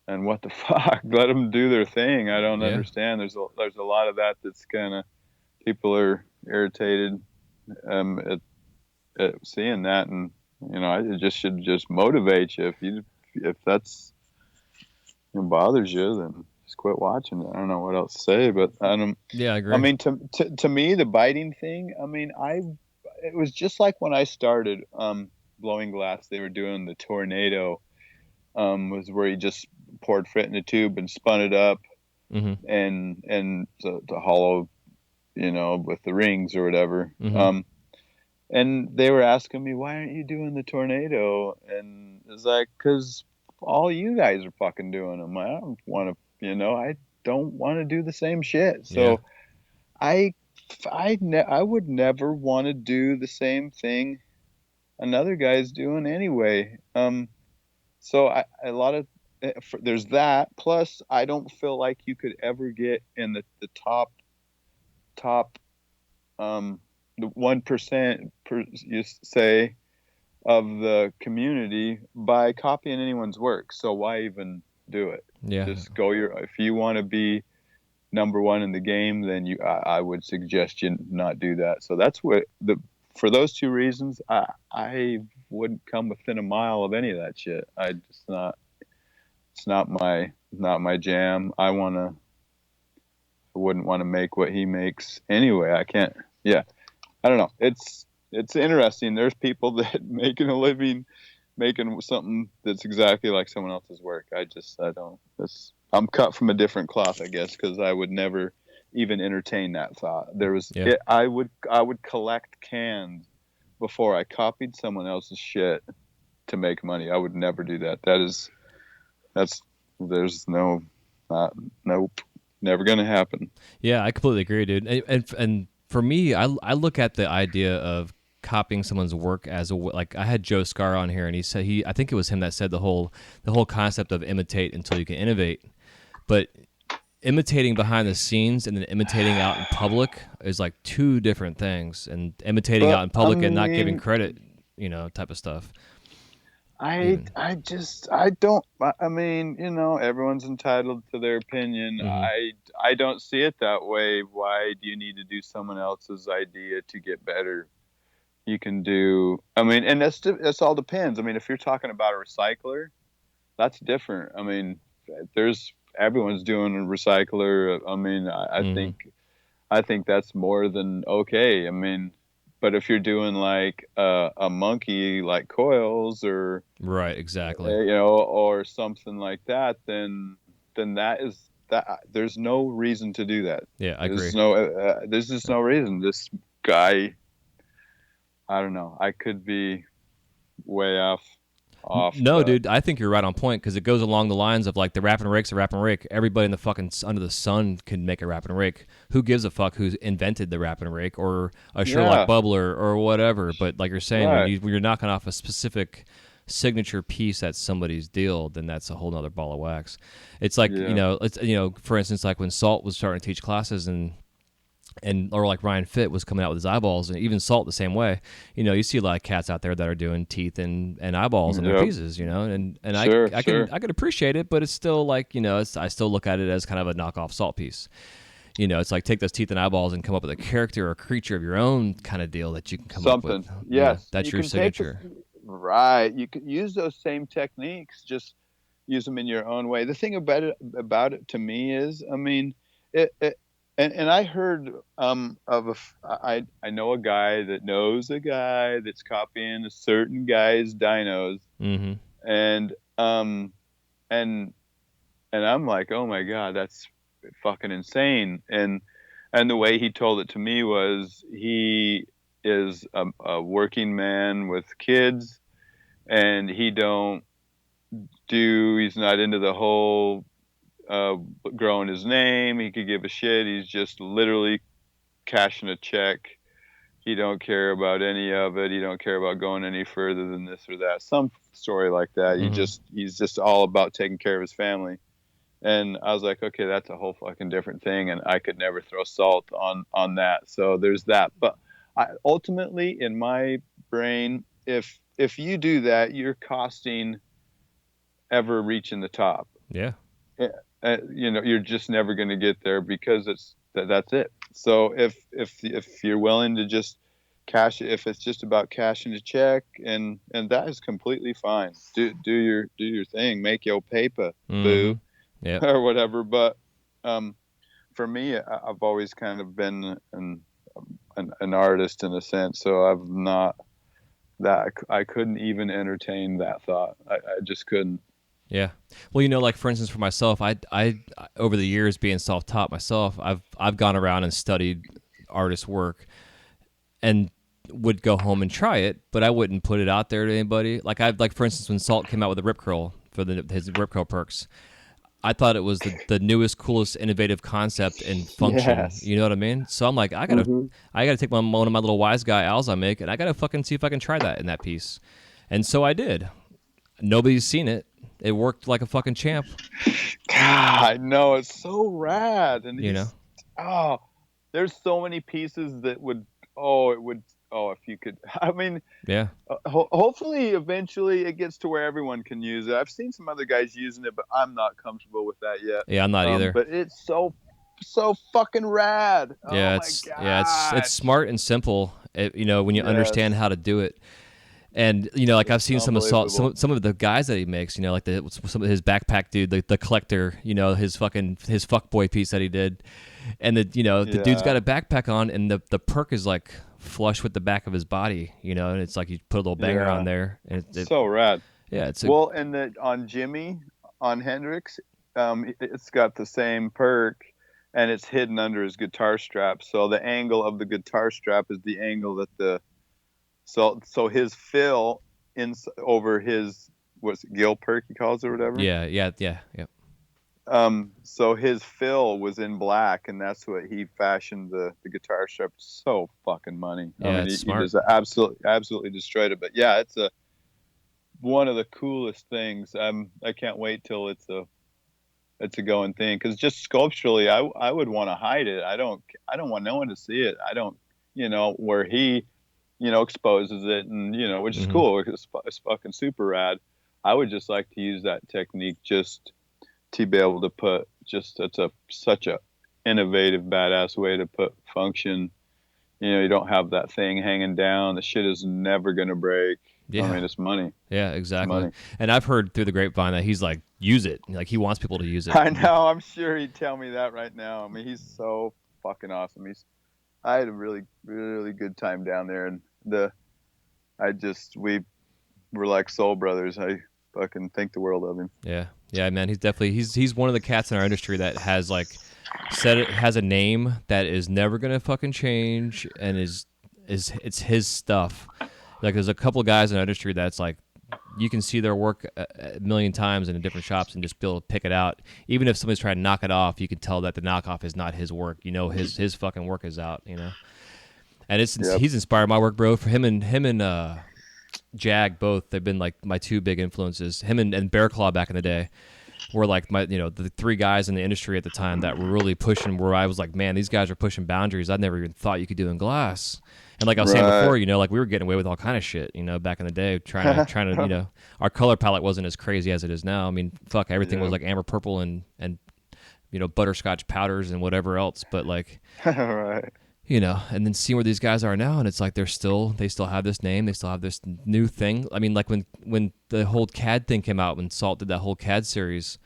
what the fuck? Let them do their thing. I don't Yeah. understand. There's a lot of that that's kind of people are irritated at seeing that, and it just should just motivate you. If that's bothers you, then just quit watching it. I don't know what else to say, but I don't. Yeah, I I agree. mean, to me, the biting thing. I mean, it was just like when I started blowing glass. They were doing the tornado. Was where you just poured frit in a tube and spun it up, Mm-hmm. and the hollow, with the rings or whatever. Mm-hmm. And they were asking me, why aren't you doing the tornado? And it's like, because all you guys are fucking doing them. I don't want to, I don't want to do the same shit. Yeah. So I would never want to do the same thing another guy's doing anyway. So a lot of there's that. Plus, I don't feel like you could ever get in the top the 1% you say of the community by copying anyone's work. So why even do it? Yeah. Just go if you want to be number one in the game, then I would suggest you not do that. So that's for those two reasons, I wouldn't come within a mile of any of that shit. It's not my jam. I wouldn't want to make what he makes anyway. I can't. Yeah. I don't know. It's interesting. There's people that making a living making something that's exactly like someone else's work. I don't. I'm cut from a different cloth, I guess, because I would never even entertain that thought. Yeah. I would collect cans before I copied someone else's shit to make money. I would never do that. There's nope, never gonna happen. Yeah, I completely agree, dude. And for me, I look at the idea of copying someone's work as like I had Joe Scar on here, and he said I think it was him that said the whole concept of imitate until you can innovate, but imitating behind the scenes and then imitating out in public is like two different things. And imitating But out in public and not giving mean, credit, type of stuff. I Even. I don't. I mean, everyone's entitled to their opinion. Mm-hmm. I don't see it that way. Why do you need to do someone else's idea to get better? You can do. I mean, and that's all depends. I mean, if you're talking about a recycler, that's different. I mean, there's everyone's doing a recycler. I mean, I think that's more than okay. I mean, but if you're doing like a monkey like coils or Right, exactly. or something like that, then that is that. There's no reason to do that. Yeah, I agree. There's just no reason. This guy, I don't know. I could be way off. No, dude, I think you're right on point because it goes along the lines of like the wrap and rake's a wrap and rake. Everybody in the fucking under the sun can make a wrap and rake. Who gives a fuck who's invented the wrap and rake or a Sherlock bubbler or whatever? But like you're saying, when you're knocking off a specific signature piece at somebody's deal, then that's a whole nother ball of wax. It's like for instance, like when Salt was starting to teach classes or like Ryan Fitt was coming out with his eyeballs, and even Salt the same way. You see a lot of cats out there that are doing teeth and eyeballs in their pieces, and I can appreciate it, but it's still like, I still look at it as kind of a knockoff Salt piece. It's like take those teeth and eyeballs and come up with a character or a creature of your own kind of deal that you can come up with. Yes, that's your signature. Right. You could use those same techniques, just use them in your own way. The thing about it to me is, I mean, and I heard I know a guy that knows a guy that's copying a certain guy's dinos, and I'm like, oh my God, that's fucking insane. And the way he told it to me was he is a working man with kids, and he's not into the whole growing his name. He could give a shit. He's just literally cashing a check. He don't care about any of it. He don't care about going any further than this or that. Some story like that. He's just all about taking care of his family. And I was like, okay, that's a whole fucking different thing. And I could never throw Salt on that. So there's that. But ultimately, in my brain, if you do that, you're costing ever reaching the top. Yeah. You're just never going to get there because that's it. So if you're willing to just cash it, if it's just about cashing a check, and that is completely fine. Do your thing, make your paper, boo, or whatever. But for me, I've always kind of been an artist in a sense, so I've not that I couldn't even entertain that thought. I just couldn't. Yeah. Well, like for instance, for myself, I over the years being self-taught myself, I've gone around and studied artist work and would go home and try it, but I wouldn't put it out there to anybody. Like for instance, when Salt came out with the Rip Curl for his Rip Curl perks, I thought it was the newest, coolest, innovative concept and function. Yes. You know what I mean? So I'm like, I gotta take one of my little wise guy owls I make, and I gotta fucking see if I can try that in that piece. And so I did. Nobody's seen it. It worked like a fucking champ. God, no, it's so rad. And there's so many pieces that if you could, I mean, yeah. Hopefully, eventually, it gets to where everyone can use it. I've seen some other guys using it, but I'm not comfortable with that yet. Yeah, I'm not either. But it's so fucking rad. Yeah, it's smart and simple. When you understand how to do it. And like I've seen some of the guys that he makes, like some of his backpack dude, the collector, his fuckboy piece that he did, and the dude's got a backpack on, and the perk is like flush with the back of his body, and it's like you put a little banger on there. And it's so rad. Yeah, and on Jimmy, on Hendrix, it's got the same perk, and it's hidden under his guitar strap. So the angle of the guitar strap is the angle that So his fill over his gill perk he calls it or whatever. Yeah. So his fill was in black, and that's what he fashioned the guitar strap. So fucking money. Yeah, it's smart. He just absolutely destroyed it. But yeah, it's one of the coolest things. I can't wait till it's a going thing, because just sculpturally, I would want to hide it. I don't want no one to see it. I don't, where he exposes it, and which is cool. It's fucking super rad. I would just like to use that technique just to be able to put such a innovative, badass way to put function. You don't have that thing hanging down. The shit is never gonna break. Yeah. I mean, it's money. Yeah, exactly. And I've heard through the grapevine that he's like use it. Like he wants people to use it. I know. I'm sure he'd tell me that right now. I mean, he's so fucking awesome. I had a really, really good time down there, and we were like soul brothers. I fucking think the world of him. Yeah, man. He's one of the cats in our industry that has like has a name that is never gonna fucking change, and it's his stuff. Like there's a couple of guys in our industry that's like you can see their work a million times in different shops and just be able to pick it out. Even if somebody's trying to knock it off, you can tell that the knockoff is not his work. You know, his fucking work is out. You know, and he's inspired my work, bro. For him and Jag both, they've been like my two big influences. Him and Bear Claw back in the day were like the three guys in the industry at the time that were really pushing. Where I was like, man, these guys are pushing boundaries I never even thought you could do in glass. And like I was saying before, like we were getting away with all kind of shit, back in the day, trying to, our color palette wasn't as crazy as it is now. I mean, fuck, everything was like amber purple and butterscotch powders and whatever else. But like, right. And then seeing where these guys are now, and it's like they still have this name, they still have this new thing. I mean, like when the whole CAD thing came out, when Salt did that whole CAD series,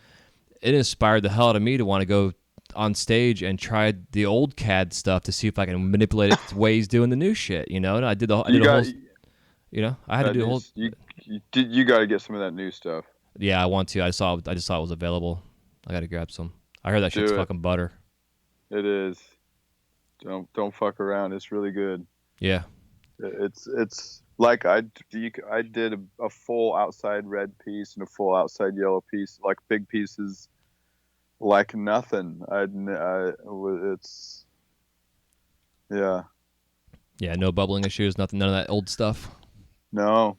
it inspired the hell out of me to want to go on stage and tried the old CAD stuff to see if I can manipulate it the way he's doing the new shit, And I did the whole, I had to do the whole. You got to get some of that new stuff. Yeah, I want to. I just saw it was available. I got to grab some. I heard that shit's fucking butter. It is. Don't fuck around. It's really good. Yeah. It's like I did a full outside red piece and a full outside yellow piece, like big pieces. Like nothing. It's yeah, no bubbling issues, none of that old stuff. No,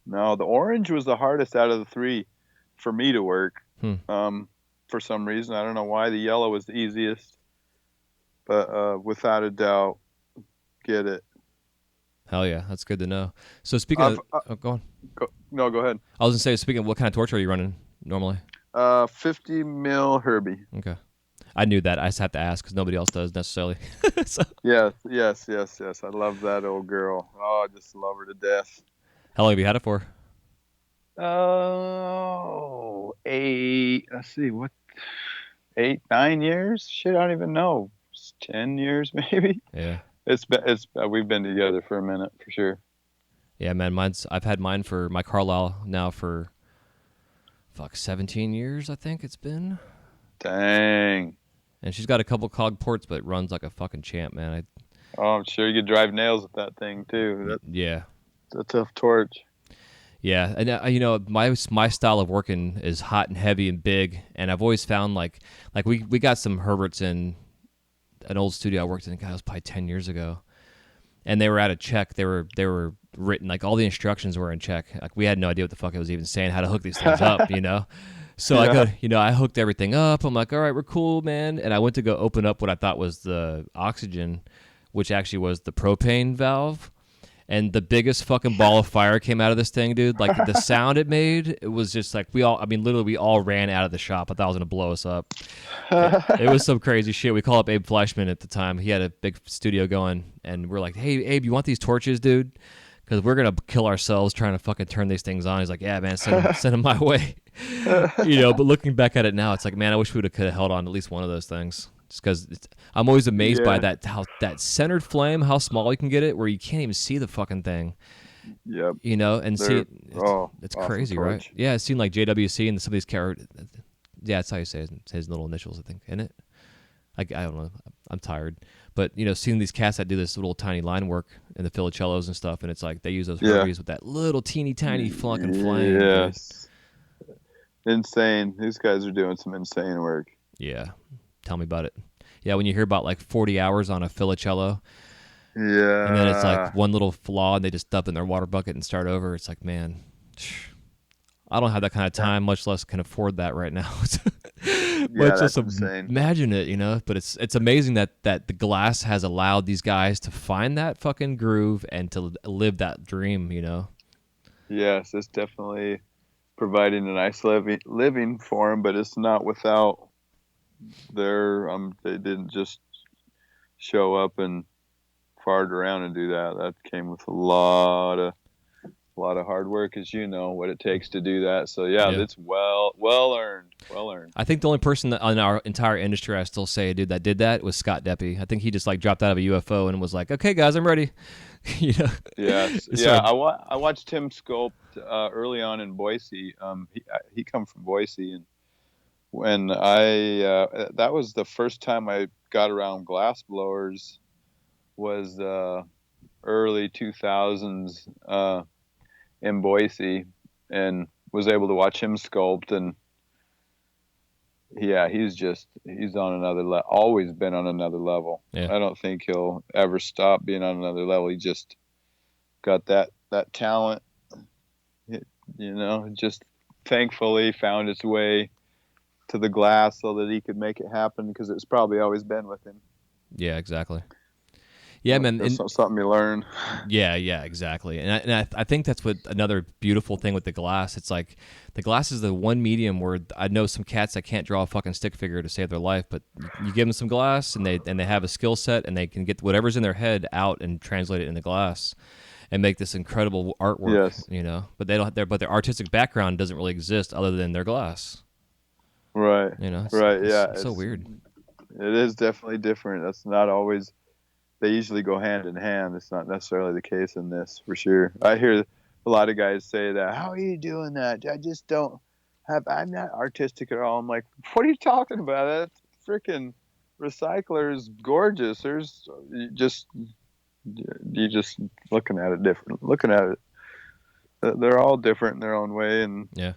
the orange was the hardest out of the three for me to work. For some reason, I don't know why. The yellow was the easiest, but without a doubt, get it. Hell yeah, that's good to know. So speaking of, go on. Go ahead. I was gonna say, speaking of, what kind of torch are you running normally? 50 mil Herbie. Okay. I knew that. I just had to ask because nobody else does necessarily. So. Yes. I love that old girl. Oh, I just love her to death. How long have you had it for? Oh, 9 years? Shit, I don't even know. 10 years maybe. Yeah. We've been together for a minute for sure. Yeah, man. I've had mine for my Carlisle now for 17 years, I think it's been. Dang. And she's got a couple cog ports, but runs like a fucking champ, man. I'm sure you could drive nails with that thing too. Yeah. It's a tough torch. Yeah, and my style of working is hot and heavy and big, and I've always found like we got some Herberts in an old studio I worked in. God, it was probably 10 years ago, and they were out of Czech. They were written, like all the instructions were in Czech. Like we had no idea what the fuck it was even saying, how to hook these things up, So yeah. I hooked everything up. I'm like, all right, we're cool, man. And I went to go open up what I thought was the oxygen, which actually was the propane valve. And the biggest fucking ball of fire came out of this thing, dude. Like the sound it made, it was just like we all ran out of the shop. I thought it was gonna blow us up. It was some crazy shit. We called up Abe Fleischman at the time. He had a big studio going, and we're like, hey, Abe, you want these torches, dude? Because we're gonna kill ourselves trying to fucking turn these things on. He's like, yeah, man, send them my way. But looking back at it now, it's like, man, I wish we could have held on to at least one of those things. Just because I'm always amazed by that centered flame, how small you can get it, where you can't even see the fucking thing. Yep. And see it's crazy, torch. Right? Yeah, it seemed like JWC and some of these characters. Yeah, that's how you say his little initials, I think, isn't it? I don't know. I'm tired. But, seeing these cats that do this little tiny line work in the Filicellos and stuff, and it's like they use those Herbies with that little teeny tiny fucking flame. Yes. Insane. These guys are doing some insane work. Yeah. Tell me about it. Yeah, when you hear about like 40 hours on a Filicello. Yeah. And then it's like one little flaw and they just dump in their water bucket and start over. It's like, man, I don't have that kind of time, much less can afford that right now. But that's insane. Imagine it, but it's amazing that the glass has allowed these guys to find that fucking groove and to live that dream, Yes, it's definitely providing a nice living for them, but it's not without they didn't just show up and fart around and do that. That came with a lot of a lot of hard work, as you know, what it takes to do that. So yeah, Yeah. it's well earned. I think the only person in our entire industry I still say, dude, that did that was Scott Deppie. I think he just like dropped out of a UFO and was like, "Okay, guys, I'm ready." you know. Yes, It's yeah. like, I watched him sculpt early on in Boise. He come from Boise, and when that was the first time I got around glass blowers, was early 2000s in Boise, and was able to watch him sculpt. And yeah, he's on another level. Always been on another level. Yeah. I don't think he'll ever stop being on another level. He just got that talent. Just thankfully found its way to the glass so that he could make it happen, because it's probably always been with him. yeah, exactly. Yeah, man. That's something you learn. Yeah, exactly. And I think that's what another beautiful thing with the glass. It's like the glass is the one medium where I know some cats that can't draw a fucking stick figure to save their life, but you give them some glass and they have a skill set and they can get whatever's in their head out and translate it into glass and make this incredible artwork. Yes. But their artistic background doesn't really exist other than their glass. Right. It's so weird. It is definitely different. That's not always. They usually go hand in hand. It's not necessarily the case in this, for sure. I hear a lot of guys say that. How are you doing that? I just don't I'm not artistic at all. I'm like, what are you talking about? That freaking recycler is gorgeous. You just looking at it different. Looking at it, they're all different in their own way. And Yeah.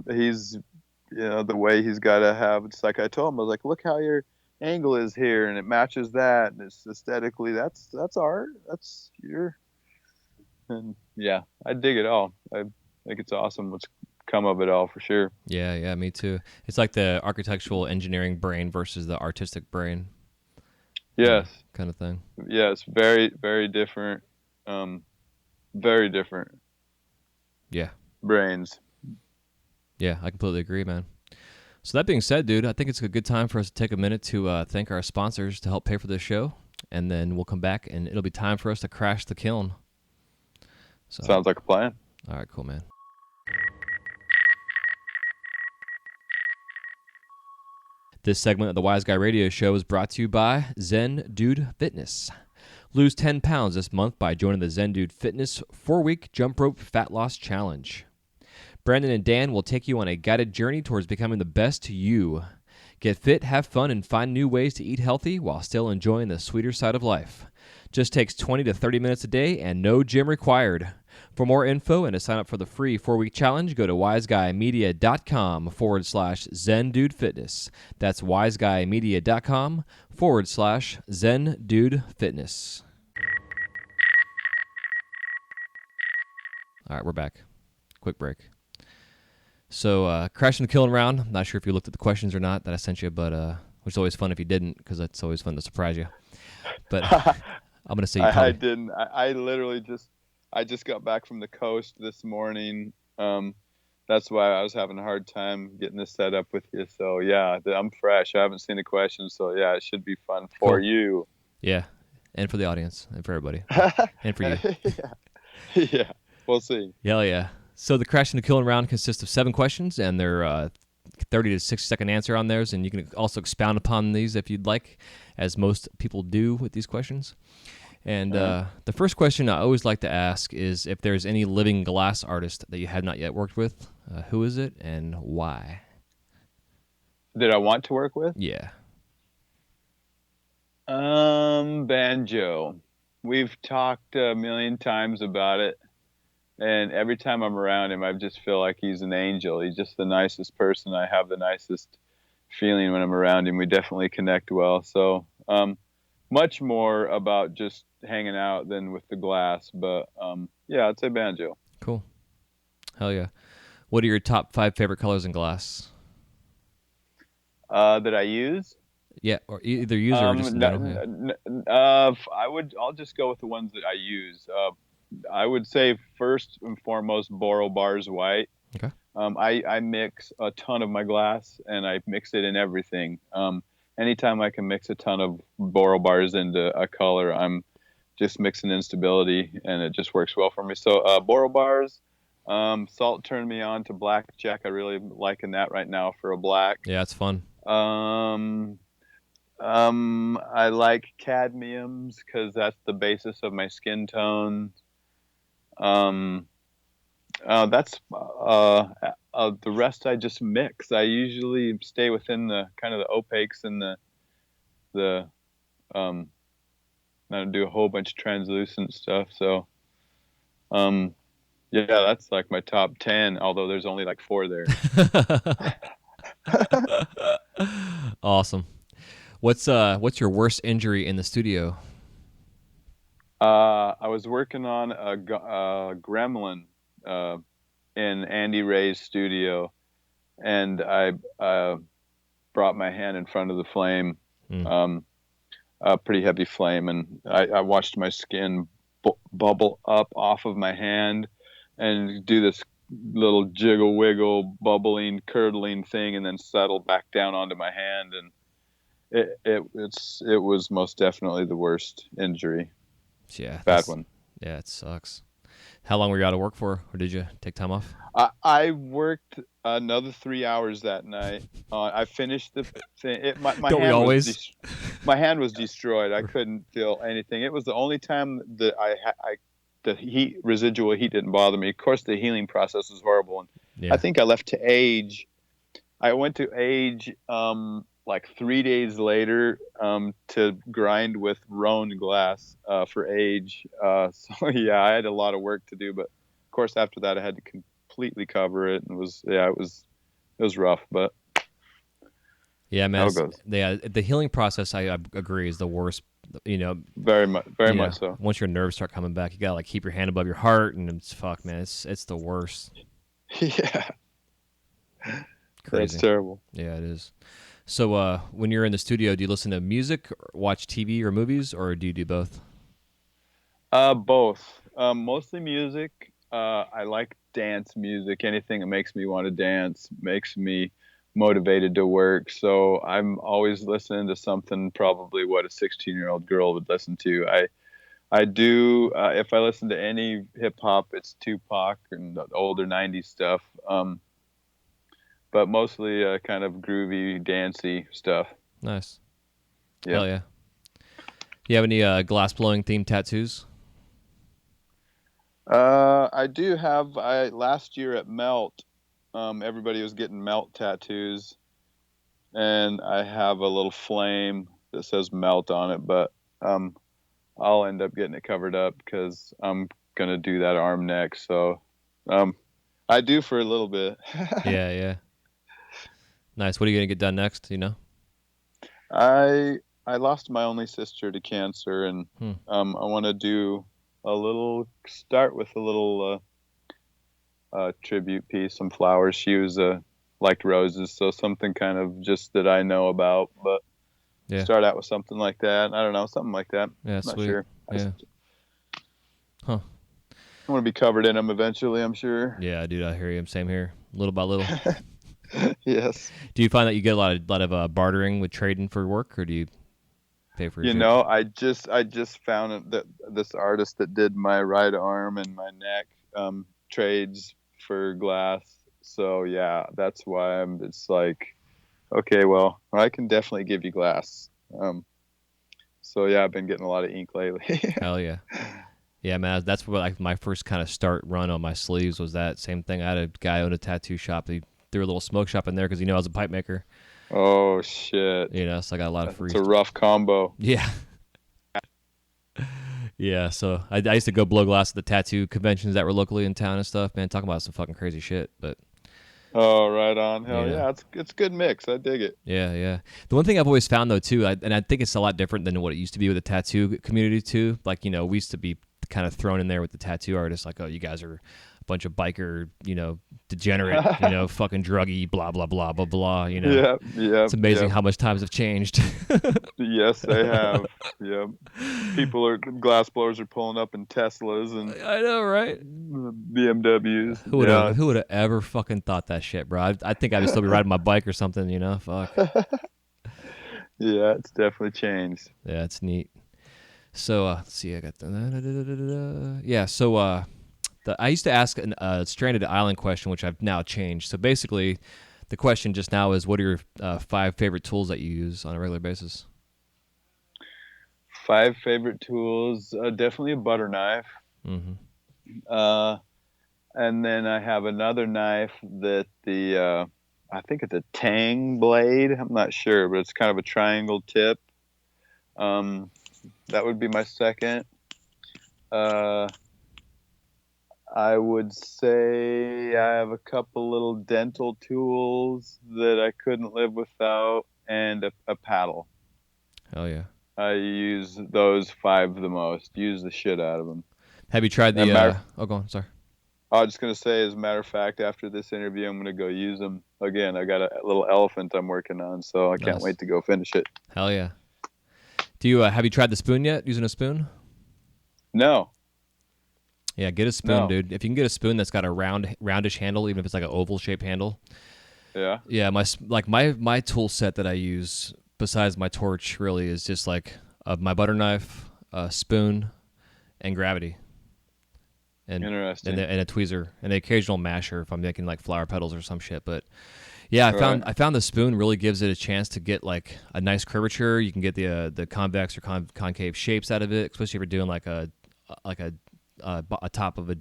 he's, the way he's got to have. It's like I told him, I was like, look how your angle is here, and it matches that, and it's aesthetically that's art. That's and yeah, I dig it all. I think it's awesome what's come of it all, for sure. Yeah, me too. It's like the architectural engineering brain versus the artistic brain. Yes. Kind of thing. Yes, very, very different. Very different. Yeah. Brains. Yeah, I completely agree, man. So that being said, dude, I think it's a good time for us to take a minute to thank our sponsors to help pay for this show, and then we'll come back and it'll be time for us to crash the kiln. So, sounds like a plan. All right, cool, man. This segment of the Wise Guy Radio Show is brought to you by Zen Dude Fitness. Lose 10 pounds this month by joining the Zen Dude Fitness 4-week jump rope fat loss challenge. Brandon and Dan will take you on a guided journey towards becoming the best you. Get fit, have fun, and find new ways to eat healthy while still enjoying the sweeter side of life. Just takes 20 to 30 minutes a day and no gym required. For more info and to sign up for the free 4-week challenge, go to wyzguymedia.com/ZenDudeFitness. That's wyzguymedia.com/ZenDudeFitness. All right, we're back. Quick break. So, crashing the kiln round. I'm not sure if you looked at the questions or not that I sent you, but which is always fun if you didn't, because it's always fun to surprise you. But I'm gonna say you probably... I didn't. I literally just got back from the coast this morning. That's why I was having a hard time getting this set up with you. So yeah, I'm fresh. I haven't seen the questions, so yeah, it should be fun for you. Yeah, and for the audience, and for everybody, and for you. Yeah, we'll see. Hell yeah. So the crashing the kiln round consists of 7 questions, and they're 30 to 60 second answer on theirs, and you can also expound upon these if you'd like, as most people do with these questions. And the first question I always like to ask is if there's any living glass artist that you have not yet worked with. Who is it and why? Did I want to work with? Yeah. Banjo. We've talked a million times about it. And every time I'm around him, I just feel like he's an angel. He's just the nicest person. I have the nicest feeling when I'm around him. We definitely connect well. So much more about just hanging out than with the glass. But yeah, I'd say Banjo. Cool. Hell yeah. What are your top 5 favorite colors in glass? That I use? Yeah, or either use or just I'll just go with the ones that I use. I would say first and foremost, Boro Bars White. Okay. I mix a ton of my glass, and I mix it in everything. Anytime I can mix a ton of Boro Bars into a color, I'm just mixing instability, and it just works well for me. So Boro bars, Salt turned me on to blackjack. I really liking that right now for a black. Yeah, it's fun. I like cadmiums because that's the basis of my skin tone. That's the rest I just mix. I usually stay within the kind of the opaques and the I don't do a whole bunch of translucent stuff. So yeah, that's like my top 10, although there's only like 4 there. Awesome. What's your worst injury in the studio? I was working on a gremlin in Andy Ray's studio, and I brought my hand in front of the flame, a pretty heavy flame, and I watched my skin bubble up off of my hand and do this little jiggle wiggle bubbling curdling thing, and then settle back down onto my hand, and it was most definitely the worst injury. Yeah, bad one. Yeah, it sucks. How long were you out of work for, or did you take time off? I worked another 3 hours that night. I finished the thing. My Don't we always? My hand was destroyed. I couldn't feel anything. It was the only time that the residual heat didn't bother me. Of course, the healing process was horrible, and Yeah. I think I left to age. I went to age like 3 days later to grind with Rhone glass for age. So yeah, I had a lot of work to do, but of course after that I had to completely cover it, and it was rough, but yeah, man. how it goes. Yeah, the healing process, I agree, is the worst. You know, Very much so. Once your nerves start coming back, you gotta like keep your hand above your heart, and it's fuck, man. It's the worst. Yeah, Crazy. that's terrible. Yeah, it is. So when you're in the studio, do you listen to music, or watch TV or movies, or do you do both? Both. Mostly music. I like dance music. Anything that makes me want to dance makes me motivated to work. So I'm always listening to something, probably what a 16-year-old girl would listen to. I do. If I listen to any hip hop, it's Tupac and the older '90s stuff. But mostly kind of groovy, dancey stuff. Nice. Yeah. Hell yeah. You have any glass blowing themed tattoos? I do have. Last year at Melt, everybody was getting Melt tattoos, and I have a little flame that says Melt on it, but I'll end up getting it covered up because I'm gonna do that arm next. So I do for a little bit. Yeah. Nice. What are you gonna get done next? You know? I lost my only sister to cancer, and I want to do start with a little tribute piece, some flowers. She was liked roses, so something kind of just that I know about, but start out with something like that. I don't know, something like that. Yeah, I'm sweet. not sure. Yeah. Huh. I want to be covered in them eventually, I'm sure. Yeah, dude, I hear you. Same here. Little by little. Yes. Do you find that you get a lot of bartering with trading for work, or do you pay for your know, I just found that this artist that did my right arm and my neck trades for glass. So yeah, that's why it's like, okay, well, I can definitely give you glass. So yeah, I've been getting a lot of ink lately. Hell yeah. Yeah, man, that's what like my first kind of start run on my sleeves was that same thing. I had a guy own a tattoo shop. He threw a little smoke shop in there because I was a pipe maker. Oh shit! You know, so I got a lot of free. It's a rough combo. Yeah. Yeah, so I used to go blow glass at the tattoo conventions that were locally in town and stuff. Man, talking about some fucking crazy shit, but. Oh, right on. Hell yeah, it's a good mix. I dig it. Yeah. The one thing I've always found though too, and I think it's a lot different than what it used to be with the tattoo community too. Like we used to be kind of thrown in there with the tattoo artists, like, oh, you guys are a bunch of biker, degenerate, fucking druggy, blah blah blah blah blah. Yeah. It's amazing how much times have changed. Yes, they have. Yeah, glass blowers are pulling up in Teslas and I know, right? BMWs. Who would have ever fucking thought that shit, bro? I think I would still be riding my bike or something. Fuck. Yeah, it's definitely changed. Yeah, it's neat. So let's see, I got yeah. So I used to ask a stranded island question, which I've now changed. So basically, the question just now is, what are your 5 favorite tools that you use on a regular basis? 5 favorite tools, definitely a butter knife. Mm-hmm. And then I have another knife that I think it's a tang blade. I'm not sure, but it's kind of a triangle tip. That would be my second. I would say I have a couple little dental tools that I couldn't live without, and a paddle. Hell yeah. I use those 5 the most. Use the shit out of them. Have you tried the? Oh, go on. Sorry. I was just gonna say, as a matter of fact, after this interview, I'm gonna go use them again. I got a little elephant I'm working on, so I can't wait to go finish it. Hell yeah. Do you have you tried the spoon yet? Using a spoon? No. Yeah, get a spoon, dude. If you can get a spoon that's got a roundish handle, even if it's like an oval shaped handle. Yeah. Yeah, my tool set that I use besides my torch really is just like my butter knife, a spoon, and gravity. And, Interesting. And a tweezer and the occasional masher if I'm making like flower petals or some shit. But yeah, I found the spoon really gives it a chance to get like a nice curvature. You can get the convex or concave shapes out of it, especially if you're doing like a top of a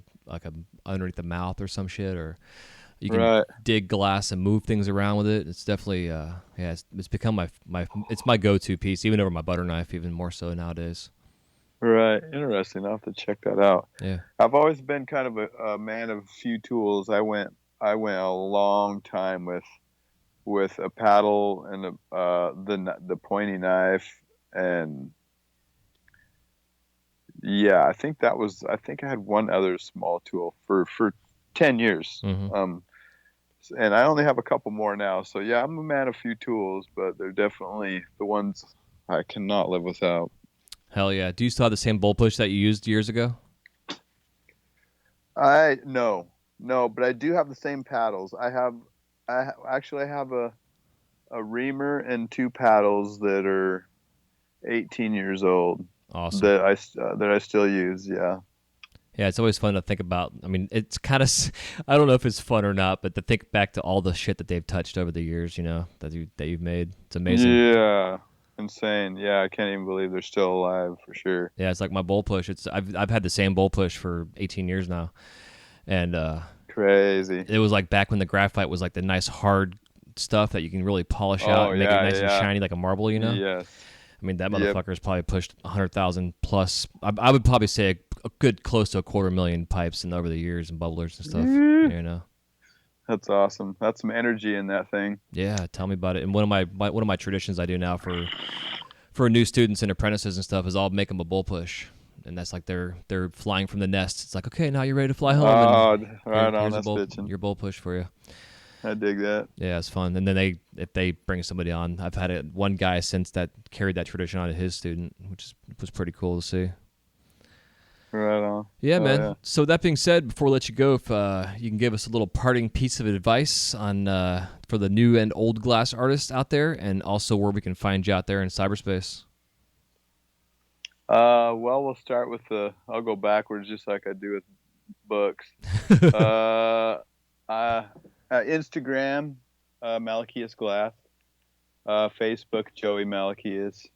underneath the mouth or some shit, or you can dig glass and move things around with it. It's definitely it's become my go-to piece, even over my butter knife, even more so nowadays. Right. Interesting. I'll have to check that out. Yeah. I've always been kind of a man of few tools. I went a long time with a paddle and the pointy knife, and yeah, I think I had one other small tool for 10 years. Mm-hmm. And I only have a couple more now. So yeah, I'm a man of few tools, but they're definitely the ones I cannot live without. Hell yeah. Do you still have the same bowl push that you used years ago? No, but I do have the same paddles. I actually have a reamer and 2 paddles that are 18 years old. Awesome. That I still use. Yeah. Yeah, it's always fun to think about. I mean, it's kind of, I don't know if it's fun or not, but to think back to all the shit that they've touched over the years, that you've made. It's amazing. Yeah. Insane. Yeah, I can't even believe they're still alive, for sure. Yeah, it's like my bowl push. I've had the same bowl push for 18 years now. And crazy. It was like back when the graphite was like the nice hard stuff that you can really polish out and make it nice and shiny like a marble, Yes. I mean, that motherfucker's probably pushed 100,000 plus. I would probably say a good close to 250,000 pipes over the years and bubblers and stuff. That's awesome. That's some energy in that thing. Yeah, tell me about it. And one of my traditions I do now for new students and apprentices and stuff is I'll make them a bull push, and that's like they're flying from the nest. It's like, okay, now you're ready to fly home. Here's your bull push for you. I dig that. Yeah, it's fun. And then if they bring somebody on, I've had one guy since that carried that tradition on to his student, which was pretty cool to see. Right on. Yeah, man. Yeah. So that being said, before I let you go, if you can give us a little parting piece of advice on for the new and old glass artists out there, and also where we can find you out there in cyberspace. Well, we'll start with I'll go backwards just like I do with books. Instagram, Malaquias Glass. Facebook, Joey Malaquias.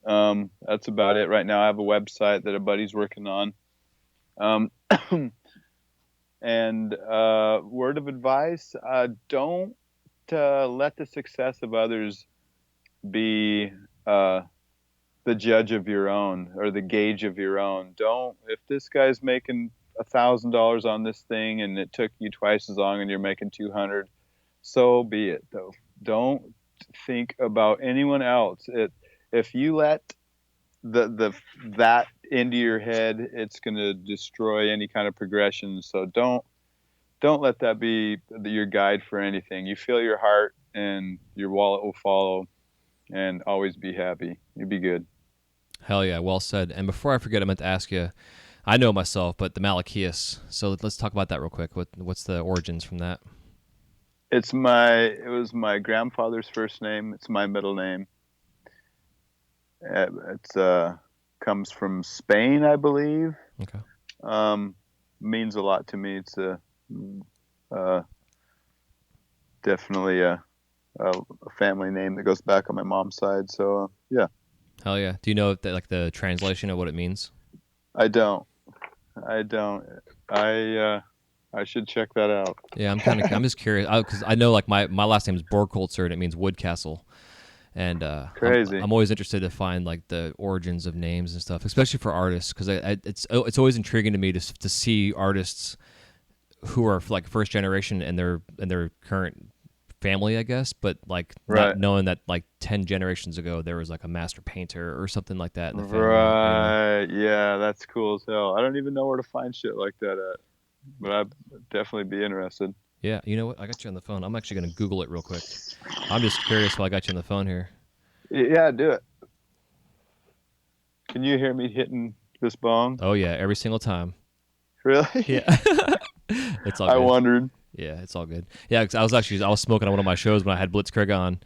That's about it right now. I have a website that a buddy's working on. And word of advice, don't let the success of others be the judge of your own or the gauge of your own. If this guy's making $1,000 on this thing and it took you twice as long and you're making 200, so be it though. Don't think about anyone else. If you let that into your head, it's going to destroy any kind of progression. So don't let that be your guide for anything. You feel your heart and your wallet will follow, and always be happy. You'll be good. Hell yeah, well said. And before I forget, I meant to ask you, I know myself, but the Malaquias. So let's talk about that real quick. What's the origins from that? It was my grandfather's first name. It's my middle name. It's comes from Spain, I believe. Okay. Means a lot to me. It's definitely a family name that goes back on my mom's side. So yeah. Hell yeah. Do you know if like the translation of what it means? I don't. I should check that out. Yeah, I'm just curious because I know like my last name is Borkholzer and it means wood castle, and Crazy. I'm always interested to find like the origins of names and stuff, especially for artists, because it's always intriguing to me to see artists who are like first generation in their current family, I guess, but like Right. not knowing that like 10 generations ago there was like a master painter or something like that in the family. Right. Yeah, that's cool as hell. I don't even know where to find shit like that at, but I'd definitely be interested. Yeah, you know what? I got you on the phone. I'm actually going to Google it real quick. I'm just curious while I got you on the phone here. Yeah, do it. Can you hear me hitting this bong? Oh, yeah, every single time. Really? Yeah. It's all good. I wondered. Yeah, it's all good. Yeah, 'cause I was smoking on one of my shows when I had Blitzkrieg on.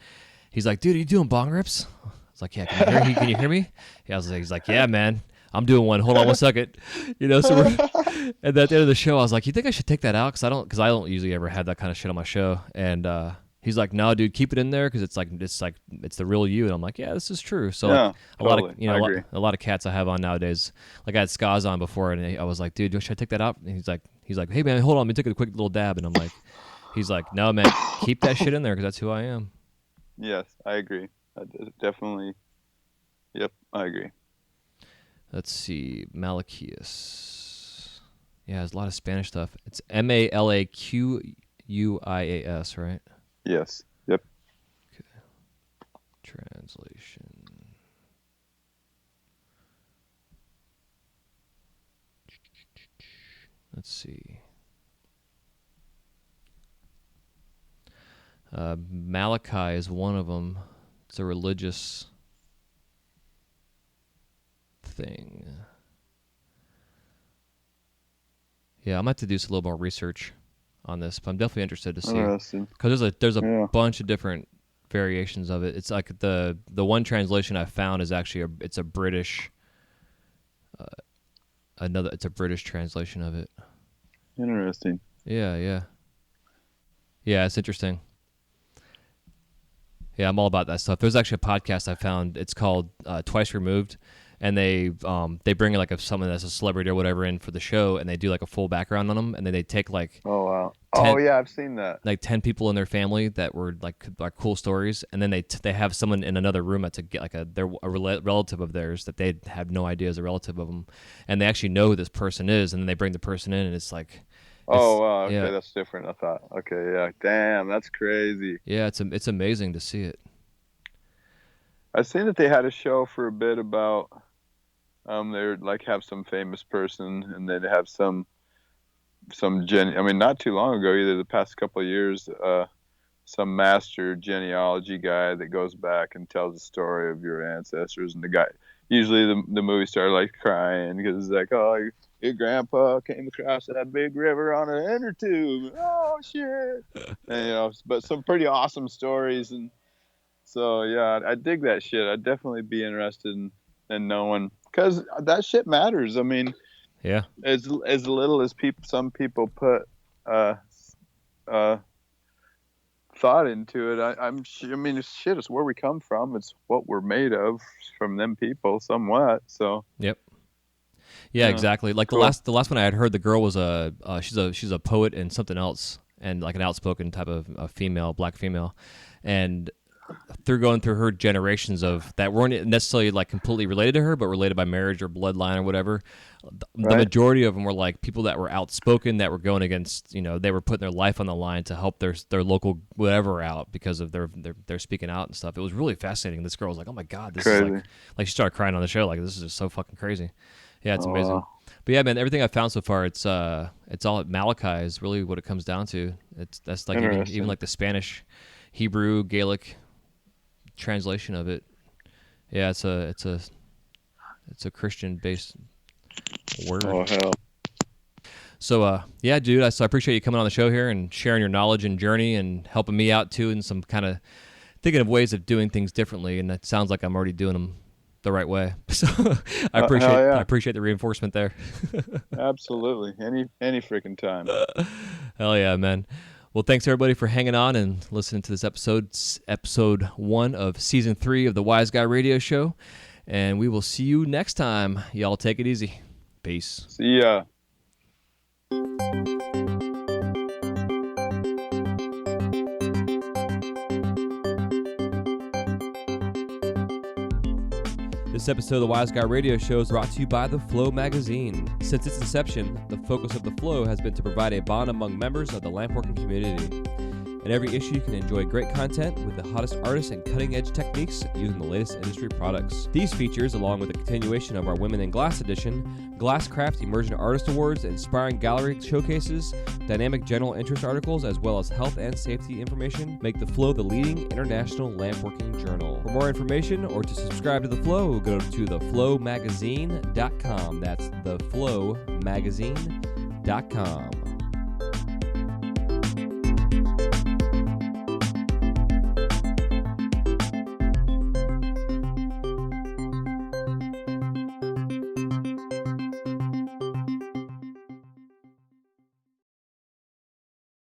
He's like, dude, are you doing bong rips? I was like, yeah, can you hear me? Yeah, he's like, yeah, man, I'm doing one. Hold on 1 second. You know, so and at the end of the show, I was like, you think I should take that out? Because I don't usually ever have that kind of shit on my show. And he's like, no, dude, keep it in there because it's the real you. And I'm like, yeah, this is true. So Yeah, like, totally. a lot of cats I have on nowadays. Like I had Skaz on before, and I was like, dude, should I take that out? And he's like, hey man, hold on, let me take a quick little dab. And I'm like, he's like, no man, keep that shit in there because that's who I am. Yes, I agree. Definitely. Yep, I agree. Let's see, Malaquias. Yeah, there's a lot of Spanish stuff. It's Malaquias, right? Yes. Yep. Translation. Let's see. Malachi is one of them. It's a religious thing. Yeah, I might have to do a little more research on this, but I'm definitely interested to see Interesting. because there's a Yeah. bunch of different variations of it. It's like the one translation I found is actually it's a British it's a British translation of it. Interesting. Yeah, it's interesting. Yeah, I'm all about that stuff. There's actually a podcast I found. It's called Twice Removed, and they bring like someone that's a celebrity or whatever in for the show, and they do like a full background on them, and then they take like Oh wow. 10 Oh yeah, I've seen that. like 10 people in their family that were like cool stories, and then they have someone in another room to get like a relative of theirs that they have no idea is a relative of them, and they actually know who this person is, and then they bring the person in, and it's like. Oh wow. Okay, yeah. that's different. I thought. Okay, yeah. Damn, that's crazy. Yeah, it's amazing to see it. I've seen that they had a show for a bit about they would like have some famous person and they'd have some not too long ago, either the past couple of years, some master genealogy guy that goes back and tells the story of your ancestors, and the guy usually the movie star like crying because it's like, oh, your grandpa came across that big river on an inner tube. Oh shit. And, but some pretty awesome stories. And so yeah, I dig that shit. I'd definitely be interested in knowing, because that shit matters. I mean, Yeah. as little as some people put thought into it, I mean, shit, it's where we come from. It's what we're made of from them people, somewhat. So Yep. Yeah, exactly. Like cool. the last one I had heard, the girl was she's a poet and something else, and like an outspoken type of a female, black female, and through going through her generations of that weren't necessarily like completely related to her, but related by marriage or bloodline or whatever. The majority of them were like people that were outspoken, that were going against, they were putting their life on the line to help their local whatever out because of their speaking out and stuff. It was really fascinating. This girl was like, "Oh my god, this Crazy. is like she started crying on the show. Like, this is just so fucking crazy." Yeah, it's amazing. Wow. But yeah, man, everything I found so far, it's all Malachi is really what it comes down to. That's like even like the Spanish, Hebrew, Gaelic translation of it. Yeah, it's a Christian based word. Oh hell. So yeah, dude, I appreciate you coming on the show here and sharing your knowledge and journey and helping me out too, and some kind of thinking of ways of doing things differently. And it sounds like I'm already doing them the right way. So I Hell yeah. appreciate the reinforcement there. Absolutely. Any freaking time. Hell yeah, man. Well, thanks everybody for hanging on and listening to this episode 1 of season 3 of the Wise Guy Radio Show. And we will see you next time. Y'all take it easy. Peace. See ya. This episode of the Wise Guy Radio Show is brought to you by The Flow magazine. Since its inception, the focus of The Flow has been to provide a bond among members of the lampworking community. In every issue, you can enjoy great content with the hottest artists and cutting-edge techniques using the latest industry products. These features, along with the continuation of our Women in Glass edition, Glasscraft Emerging Artist Awards, inspiring gallery showcases, dynamic general interest articles, as well as health and safety information, make The Flow the leading international lampworking journal. For more information or to subscribe to The Flow, go to theflowmagazine.com. That's theflowmagazine.com.